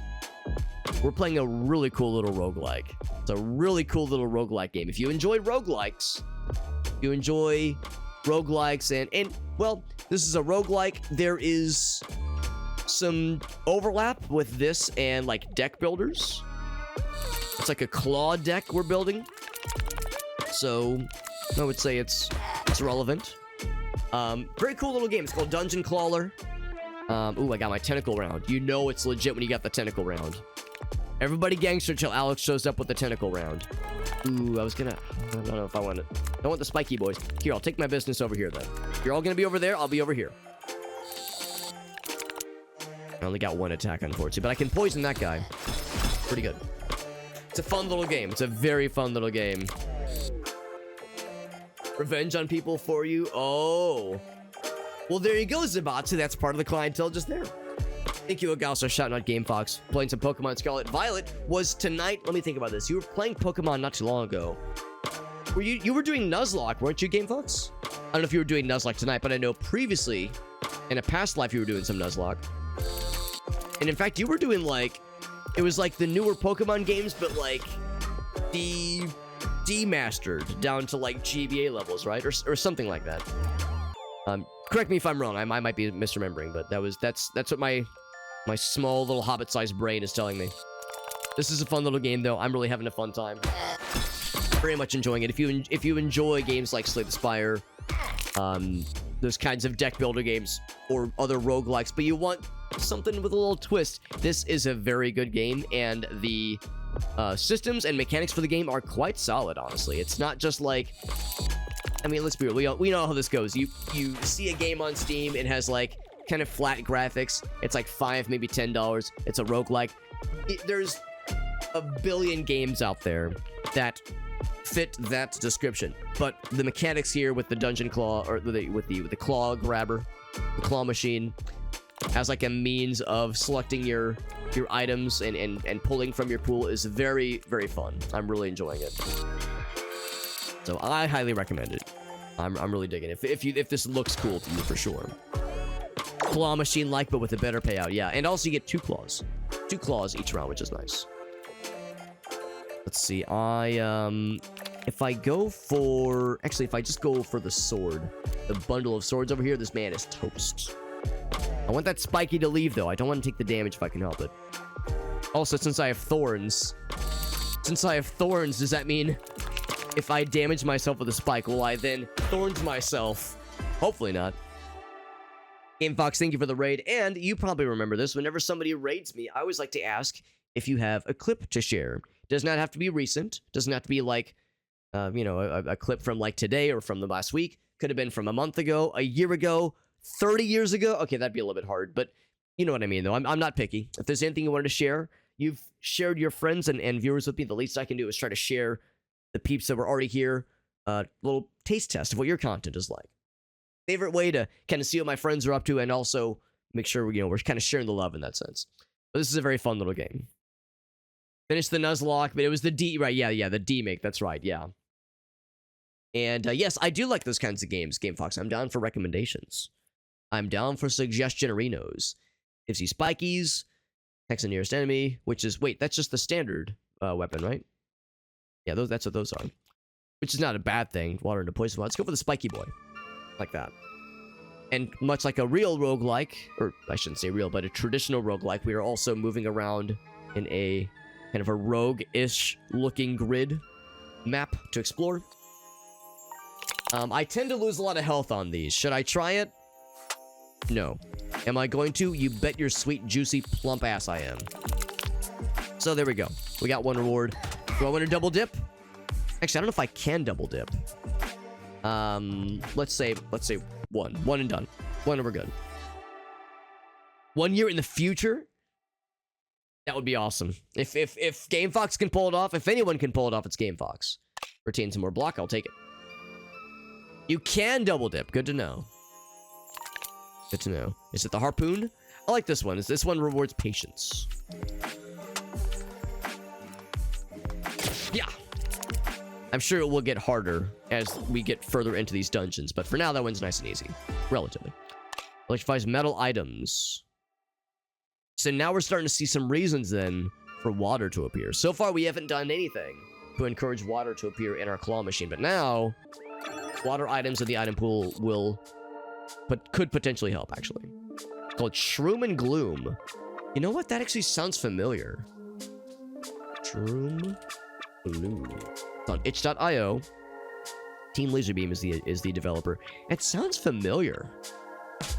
We're playing a really cool little roguelike. It's a really cool little roguelike game. If you enjoy roguelikes, and well, this is a roguelike. There is some overlap with this and like deck builders. It's like a claw deck we're building. So I would say it's relevant. Very cool little game. It's called Dungeon Clawler. Ooh, I got my tentacle round. You know it's legit when you got the tentacle round. Everybody gangster till Alex shows up with the tentacle round. Ooh, I don't know if I want it. I want the spiky boys. Here, I'll take my business over here then. If you're all gonna be over there, I'll be over here. I only got one attack, unfortunately, but I can poison that guy. Pretty good. It's a fun little game. It's a very fun little game. Revenge on people for you? Oh. Well, there you go, Zabatsu. That's part of the clientele just there. Thank you, Agauso. Shouting out Game Fox. Playing some Pokemon Scarlet Violet was tonight. Let me think about this. You were playing Pokemon not too long ago. You were doing Nuzlocke, weren't you, Game Fox? I don't know if you were doing Nuzlocke tonight, but I know previously, in a past life, you were doing some Nuzlocke. And in fact, you were doing like, it was like the newer Pokemon games, but like demastered down to like GBA levels, right? Or something like that. Correct me if I'm wrong. I might be misremembering, but that's what my small little hobbit-sized brain is telling me. This is a fun little game, though. I'm really having a fun time. Very much enjoying it. If you enjoy games like Slay the Spire, those kinds of deck builder games, or other roguelikes, but you want something with a little twist, this is a very good game, and the systems and mechanics for the game are quite solid, honestly. It's not just like... I mean, let's be real. We know how this goes. You see a game on Steam, it has like kind of flat graphics. It's like $5, maybe $10. It's a roguelike. There's a billion games out there that fit that description. But the mechanics here with the dungeon claw, or with the claw grabber, the claw machine, as like a means of selecting your items and pulling from your pool is very, very fun. I'm really enjoying it. So I highly recommend it. I'm really digging it. If this looks cool to you, for sure. Claw machine like, but with a better payout, yeah. And also you get 2 claws. 2 claws each round, which is nice. Let's see, if I go for... Actually, if I just go for the sword, the bundle of swords over here, this man is toast. I want that spiky to leave, though. I don't want to take the damage if I can help it. Also, since I have thorns... does that mean if I damage myself with a spike, will I then thorns myself? Hopefully not. Game Fox, thank you for the raid. And you probably remember this. Whenever somebody raids me, I always like to ask if you have a clip to share. Does not have to be recent. Doesn't have to be like, you know, a clip from like today or from the last week. Could have been from a month ago, a year ago, 30 years ago. Okay, that'd be a little bit hard, but you know what I mean, though. I'm not picky. If there's anything you wanted to share, you've shared your friends and viewers with me. The least I can do is try to share the peeps that were already here. Little taste test of what your content is like. Favorite way to kind of see what my friends are up to and also make sure, you know, we're kind of sharing the love in that sense. But this is a very fun little game. Finished the Nuzlocke, but it was the D, right? Yeah, the D-make, that's right, yeah. And yes, I do like those kinds of games, Game Fox. I'm down for recommendations. I'm down for suggestion-arinos. Gives you spikies, attacks the nearest enemy, which is, wait, that's just the standard weapon, right? Yeah, that's what those are. Which is not a bad thing. Water into poison. Let's go for the spiky boy. Like that. And much like a real roguelike, or I shouldn't say real, but a traditional roguelike, we are also moving around in a kind of a rogue-ish looking grid map to explore. I tend to lose a lot of health on these. Should I try it? No. Am I going to? You bet your sweet, juicy, plump ass I am. So there we go. We got 1 reward. Do I want to double dip? Actually, I don't know if I can double dip. Let's say 1. 1 and done. 1 and we're good. 1 year in the future? That would be awesome. If Game Fox can pull it off, if anyone can pull it off, it's Game Fox. Retain some more block, I'll take it. You can double dip. Good to know. Good to know. Is it the harpoon? I like this one. This one rewards patience. Yeah. I'm sure it will get harder as we get further into these dungeons, but for now, that one's nice and easy. Relatively. Electrifies metal items. So now we're starting to see some reasons, then, for water to appear. So far, we haven't done anything to encourage water to appear in our claw machine, but now, water items in the item pool could potentially help, actually. It's called Shroom and Gloom. You know what? That actually sounds familiar. Shroom Gloom. It's on itch.io. Team Laserbeam is the developer. It sounds familiar.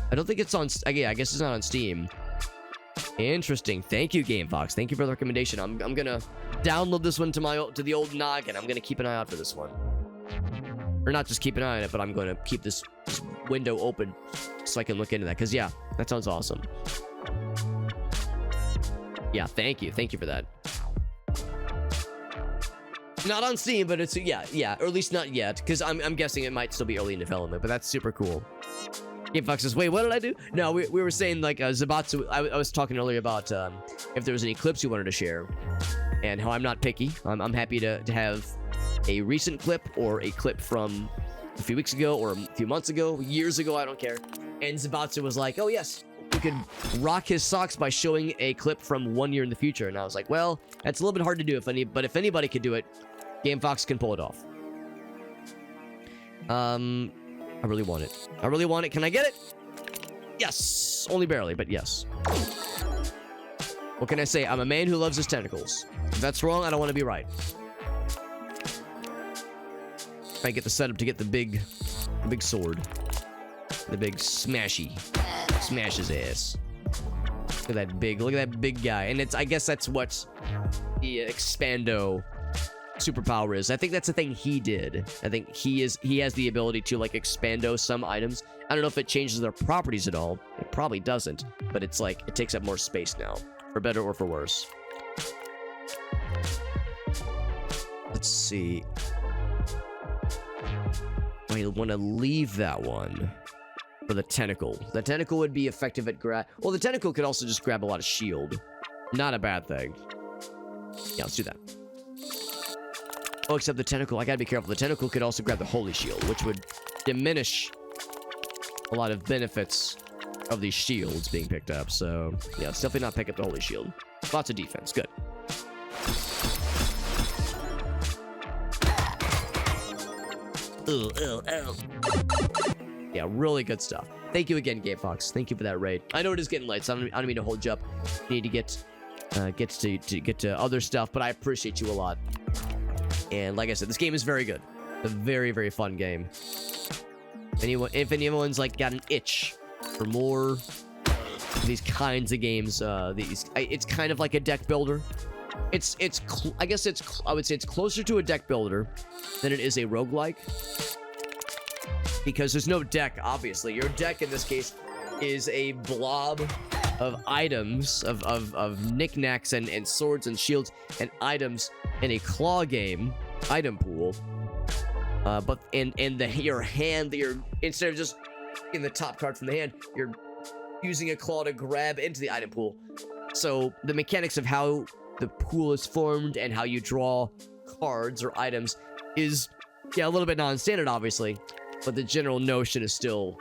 I don't think it's on... Yeah, I guess it's not on Steam. Interesting. Thank you, Game Fox. Thank you for the recommendation. I'm gonna download this one to the old noggin. I'm gonna keep an eye out for this one. Or not just keep an eye on it, but I'm gonna keep this window open so I can look into that. Because, yeah, that sounds awesome. Yeah, thank you. Thank you for that. Not on Steam, but it's... Yeah. Or at least not yet. Because I'm guessing it might still be early in development. But that's super cool. Game Fox says, wait, what did I do? No, we were saying, like, Zabatsu... I was talking earlier about if there was any clips you wanted to share. And how I'm not picky. I'm happy to have a recent clip or a clip from a few weeks ago or a few months ago, years ago, I don't care. And Zabatsu was like, oh, yes, we could rock his socks by showing a clip from 1 year in the future. And I was like, well, that's a little bit hard to do, but if anybody could do it, Game Fox can pull it off. I really want it. I really want it. Can I get it? Yes. Only barely, but yes. What can I say? I'm a man who loves his tentacles. If that's wrong, I don't want to be right. I get the setup to get the big sword. The big smashy. Smash his ass. Look at that big guy. And I guess that's what the Expando superpower is. I think that's the thing he did. I think he has the ability to, like, expando some items. I don't know if it changes their properties at all. It probably doesn't, but it's like it takes up more space now, for better or for worse. Let's see. I want to leave that one for the tentacle. The tentacle would be effective at grab. Well, the tentacle could also just grab a lot of shield. Not a bad thing. Yeah, let's do that. Oh, except the tentacle. I gotta be careful. The tentacle could also grab the holy shield, which would diminish a lot of benefits of these shields being picked up. So, yeah, let's definitely not pick up the holy shield. Lots of defense. Good. Yeah, really good stuff. Thank you again, Game Fox. Thank you for that raid. I know it is getting late, so I don't mean to hold you up. You need to get to other stuff, but I appreciate you a lot. And like I said, this game is very good. A very, very fun game. If anyone's like got an itch for more of these kinds of games, it's kind of like a deck builder. I would say it's closer to a deck builder than it is a roguelike. Because there's no deck, obviously. Your deck in this case is a blob of items, of knickknacks and swords and shields and items in a claw game item pool. But in your hand, instead of just in the top card from the hand, you're using a claw to grab into the item pool. So the mechanics of how the pool is formed and how you draw cards or items is, yeah, a little bit non-standard, obviously, but the general notion is still,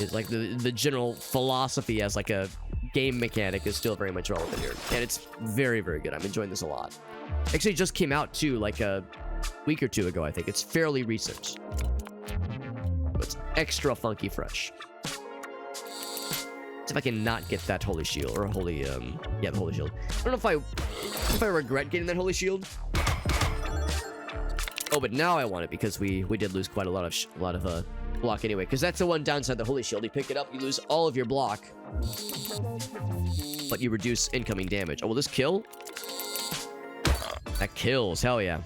is like the general philosophy as like a game mechanic is still very much relevant here, and it's very, very good. I'm enjoying this a lot. Actually, it just came out too, like a week or two ago, I think. It's fairly recent. It's extra funky fresh. See if I can not get that holy shield, or holy, yeah, the holy shield. I don't know if I regret getting that holy shield. Oh, but now I want it because we did lose quite a lot of block anyway. Because that's the one downside of the holy shield. You pick it up, you lose all of your block, but you reduce incoming damage. Oh, will this kill? That kills. Hell yeah.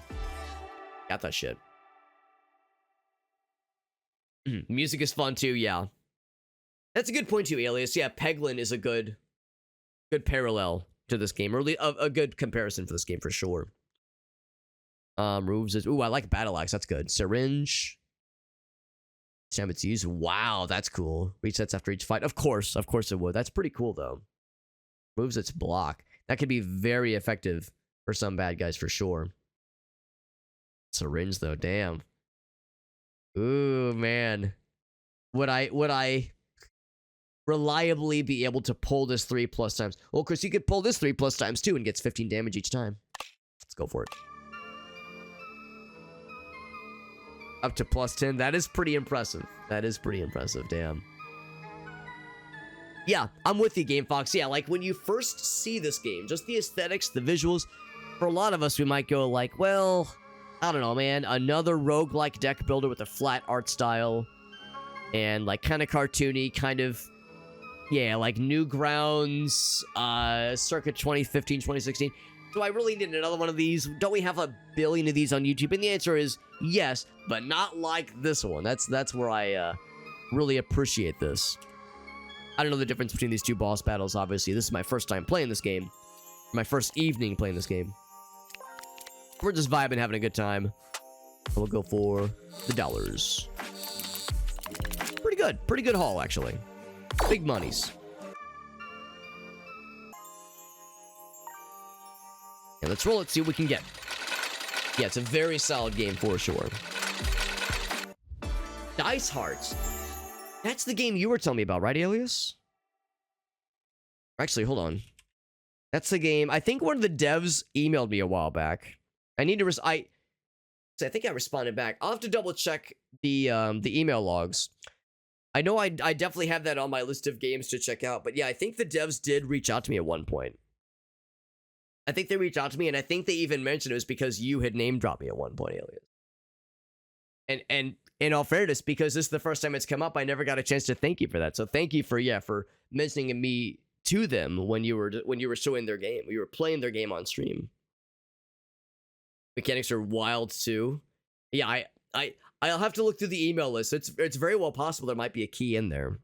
Got that shit. Music is fun too. Yeah. That's a good point too, Alias. Yeah, Peglin is a good parallel to this game, or at least a good comparison for this game for sure. Moves is, ooh, I like Battle Axe. That's good. Syringe. Time it's used. Wow, that's cool. Resets after each fight. Of course it would. That's pretty cool though. Moves its block. That could be very effective for some bad guys for sure. Syringe though, damn. Ooh, man. Would I reliably be able to pull this 3+ times? Well, of course, you could pull this 3+ times too and gets 15 damage each time. Let's go for it. Up to +10. That is pretty impressive. That is pretty impressive, damn. Yeah, I'm with you, Game Fox. Yeah, like when you first see this game, just the aesthetics, the visuals, for a lot of us, we might go like, well, I don't know, man. Another roguelike deck builder with a flat art style and like kind of cartoony, kind of, yeah, like Newgrounds, circa 2015, 2016. Do I really need another one of these? Don't we have a billion of these on YouTube? And the answer is yes, but not like this one. That's where I really appreciate this. I don't know the difference between these two boss battles, obviously. This is my first time playing this game. My first evening playing this game. We're just vibing, having a good time. We'll go for the dollars. Pretty good. Pretty good haul, actually. Big monies. Yeah, let's roll it, see what we can get. Yeah, it's a very solid game for sure. Dice Hearts. That's the game you were telling me about, right, Alias? Actually, hold on. That's the game. I think one of the devs emailed me a while back. I need to I think I responded back. I'll have to double check the email logs. I know I definitely have that on my list of games to check out, but yeah, I think the devs did reach out to me at one point. I think they reached out to me, and I think they even mentioned it was because you had name dropped me at one point, Alias. And in all fairness, because this is the first time it's come up, I never got a chance to thank you for that. So thank you for mentioning me to them when you were showing their game. You were playing their game on stream. Mechanics are wild too. Yeah, I'll have to look through the email list. It's very well possible there might be a key in there.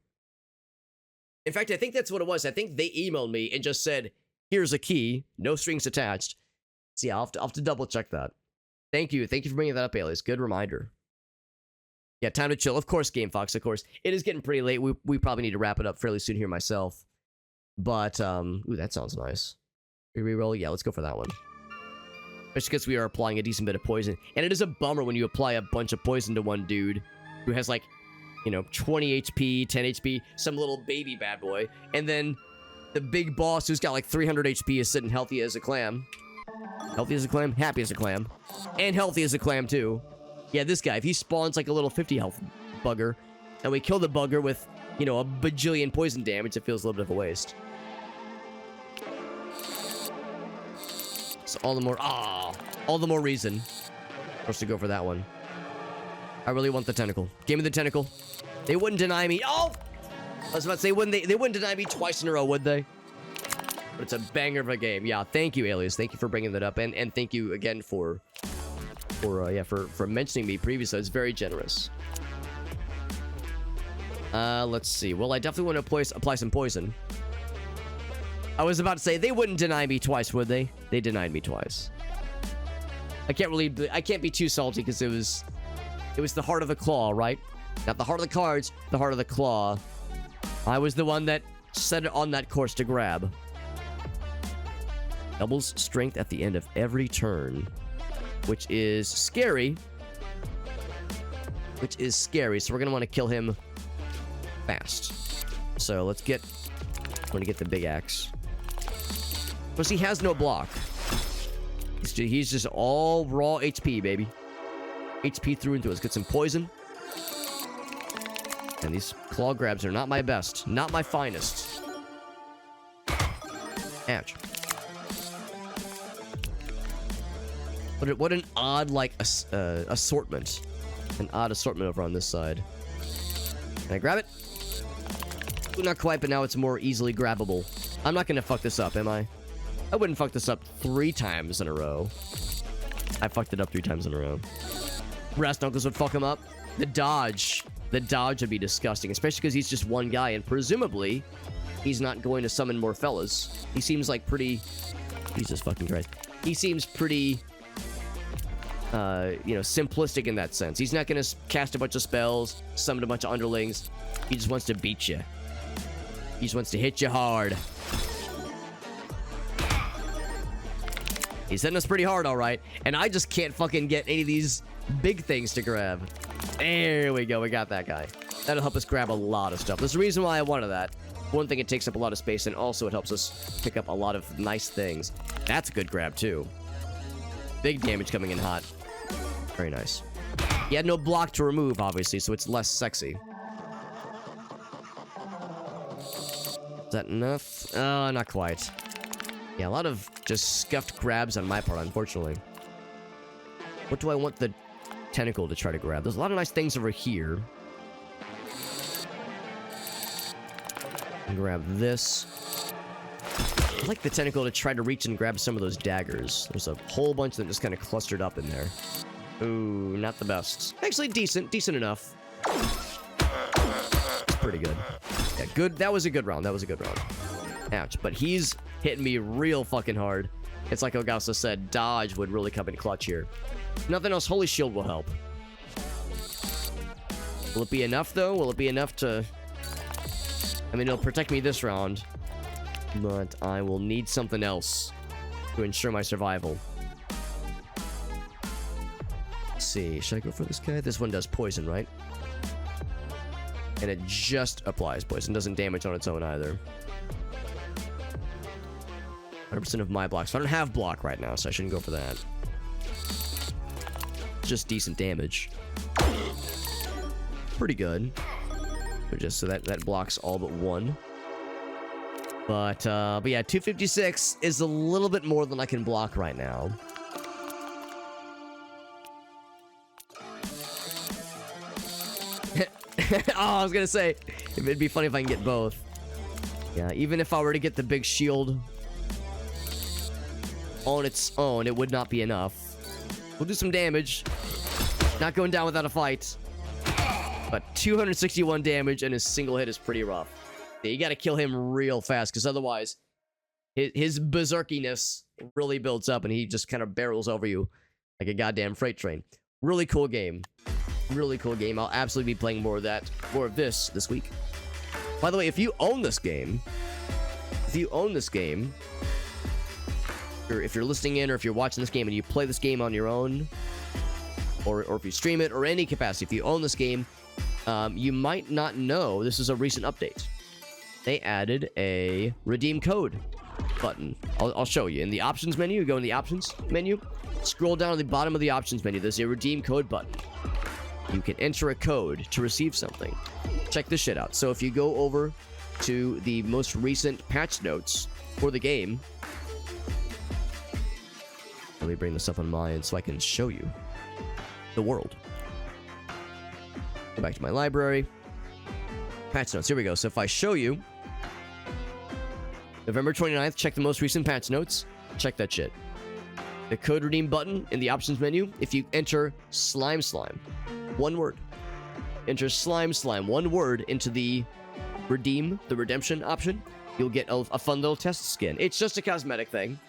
In fact, I think that's what it was. I think they emailed me and just said, here's a key, no strings attached. So yeah, I'll have to double check that. Thank you for bringing that up, Alias. Good reminder. Yeah, time to chill. Of course, Game Fox, of course. It is getting pretty late. We probably need to wrap it up fairly soon here myself. But, ooh, that sounds nice. Reroll? Yeah, let's go for that one. Especially because we are applying a decent bit of poison. And it is a bummer when you apply a bunch of poison to one dude who has, like, you know, 20 HP, 10 HP, some little baby bad boy. And then the big boss who's got, like, 300 HP is sitting healthy as a clam. Healthy as a clam? Happy as a clam. And healthy as a clam, too. Yeah, this guy, if he spawns, like, a little 50 health bugger, and we kill the bugger with, you know, a bajillion poison damage, it feels a little bit of a waste. So all the more, all the more reason for us to go for that one. I really want the tentacle. Give me the tentacle. They wouldn't deny me. Oh! I was about to say, they wouldn't deny me twice in a row, would they? But it's a banger of a game. Yeah, thank you, Alias. Thank you for bringing that up. And thank you again for mentioning me previously. It's very generous. Let's see. Well, I definitely want to apply some poison. I was about to say, they wouldn't deny me twice, would they? They denied me twice. I can't be too salty because it was the heart of the claw, right? Not the heart of the cards, the heart of the claw. I was the one that set it on that course to grab. Doubles strength at the end of every turn, which is scary. So we're gonna want to kill him fast. So I'm gonna get the big axe. Plus he has no block. He's just all raw HP, baby. HP through and through. Let's get some poison. And these claw grabs are not my best. Not my finest. Ouch. What an odd, like, assortment. An odd assortment over on this side. Can I grab it? Ooh, not quite, but now it's more easily grabbable. I'm not gonna fuck this up, am I? I wouldn't fuck this up 3 times in a row. I fucked it up 3 times in a row. Brass Knuckles would fuck him up. The dodge would be disgusting, especially because he's just one guy, and presumably, he's not going to summon more fellas. He seems like pretty... Jesus fucking Christ. He seems pretty... you know, simplistic in that sense. He's not gonna cast a bunch of spells, summon a bunch of underlings. He just wants to beat you. He just wants to hit you hard. He's hitting us pretty hard, alright. And I just can't fucking get any of these big things to grab. There we go, we got that guy. That'll help us grab a lot of stuff. There's a reason why I wanted that. One thing, it takes up a lot of space, and also it helps us pick up a lot of nice things. That's a good grab, too. Big damage coming in hot. Very nice. He had no block to remove, obviously, so it's less sexy. Is that enough? Not quite. Yeah, a lot of just scuffed grabs on my part, unfortunately. What do I want the tentacle to try to grab? There's a lot of nice things over here. Grab this. I'd like the tentacle to try to reach and grab some of those daggers. There's a whole bunch of them just kind of clustered up in there. Ooh, not the best. Actually, decent enough. It's pretty good. Yeah, good. That was a good round. Ouch, but he's hitting me real fucking hard. It's like Ogasa said, dodge would really come in clutch here. Nothing else, Holy Shield will help. Will it be enough, though? Will it be enough to... I mean, it'll protect me this round, but I will need something else to ensure my survival. Let's see, should I go for this guy? This one does poison, right? And it just applies poison, doesn't damage on its own either. 100% of my blocks. So I don't have block right now, so I shouldn't go for that. Just decent damage. Pretty good. But just so that blocks all but one. But yeah, 256 is a little bit more than I can block right now. Oh, I was gonna say, it'd be funny if I can get both. Yeah, even if I were to get the big shield on its own, it would not be enough. We'll do some damage. Not going down without a fight. But 261 damage and his single hit is pretty rough. Yeah, you gotta kill him real fast, because otherwise his berserkiness really builds up and he just kind of barrels over you like a goddamn freight train. Really cool game. Really cool game. I'll absolutely be playing more of this week. By the way, if you own this game, if you're listening in or if you're watching this game and you play this game on your own, or if you stream it or any capacity, if you own this game, you might not know this is a recent update. They added a redeem code button. I'll show you. In the options menu, you go in the options menu, scroll down to the bottom of the options menu, there's a redeem code button. You can enter a code to receive something. Check this shit out. So if you go over to the most recent patch notes for the game, let me bring this up on my end so I can show you the world. Go back to my library. Patch notes. Here we go. So if I show you November 29th, check the most recent patch notes. Check that shit. The code redeem button in the options menu, if you enter slime, one word. Enter slime, one word into the redemption option, you'll get a fun little test skin. It's just a cosmetic thing,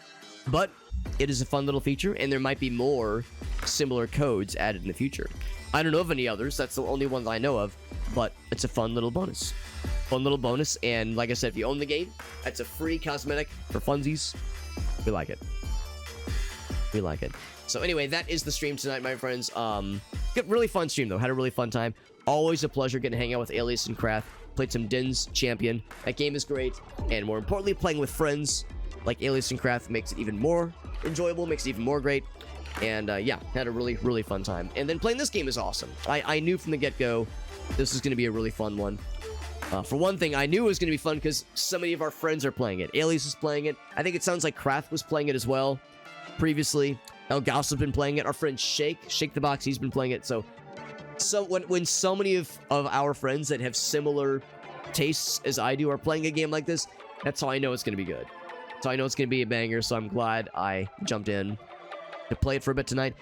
but it is a fun little feature, and there might be more similar codes added in the future. I don't know of any others. That's the only one that I know of, but it's a fun little bonus. And like I said, if you own the game, that's a free cosmetic for funsies. We like it. So anyway, that is the stream tonight, my friends. Really fun stream, though. Had a really fun time. Always a pleasure getting to hang out with Alias and Krath. Played some Din's Champion. That game is great. And more importantly, playing with friends like Alias and Krath makes it even more enjoyable, makes it even more great. And yeah, had a really, really fun time. And then playing this game is awesome. I knew from the get-go this was going to be a really fun one. For one thing, I knew it was going to be fun because so many of our friends are playing it. Alias is playing it. I think it sounds like Krath was playing it as well previously. El Gauss has been playing it. Our friend Shake the Box, he's been playing it. So when so many of our friends that have similar tastes as I do are playing a game like this, that's how I know it's going to be good. So I know it's going to be a banger, so I'm glad I jumped in to play it for a bit tonight.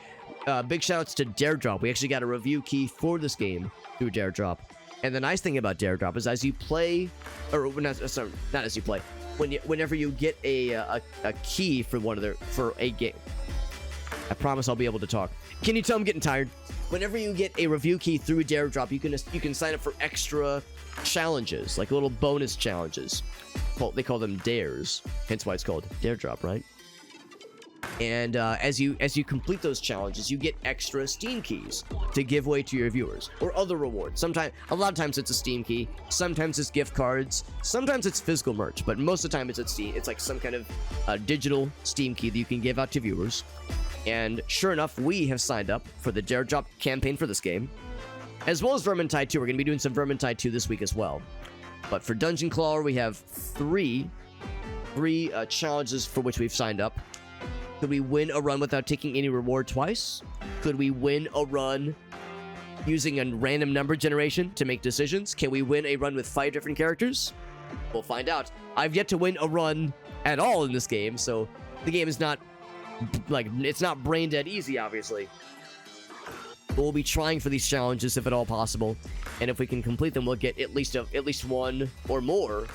Big shoutouts to Daredrop. We actually got a review key for this game through Daredrop. And the nice thing about Daredrop is as you play, or not as you play, whenever you get a key for a game. I promise I'll be able to talk. Can you tell I'm getting tired? Whenever you get a review key through Daredrop, you can sign up for extra challenges, like little bonus challenges. They call them dares, hence why it's called Daredrop, right? And as you complete those challenges, you get extra Steam keys to give away to your viewers, or other rewards. A lot of times it's a Steam key, sometimes it's gift cards, sometimes it's physical merch, but most of the time it's at Steam. It's like some kind of digital Steam key that you can give out to viewers. And sure enough, we have signed up for the Daredrop campaign for this game, as well as Vermintide 2. We're going to be doing some Vermintide 2 this week as well. But for Dungeon Clawler, we have three challenges for which we've signed up. Could we win a run without taking any reward twice? Could we win a run using a random number generation to make decisions? Can we win a run with 5 different characters? We'll find out. I've yet to win a run at all in this game, so the game is not it's not brain dead easy, obviously. But we'll be trying for these challenges if at all possible, and if we can complete them, we'll get at least one or more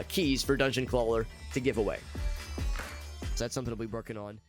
keys for Dungeon Clawler to give away. So that's something we'll be working on.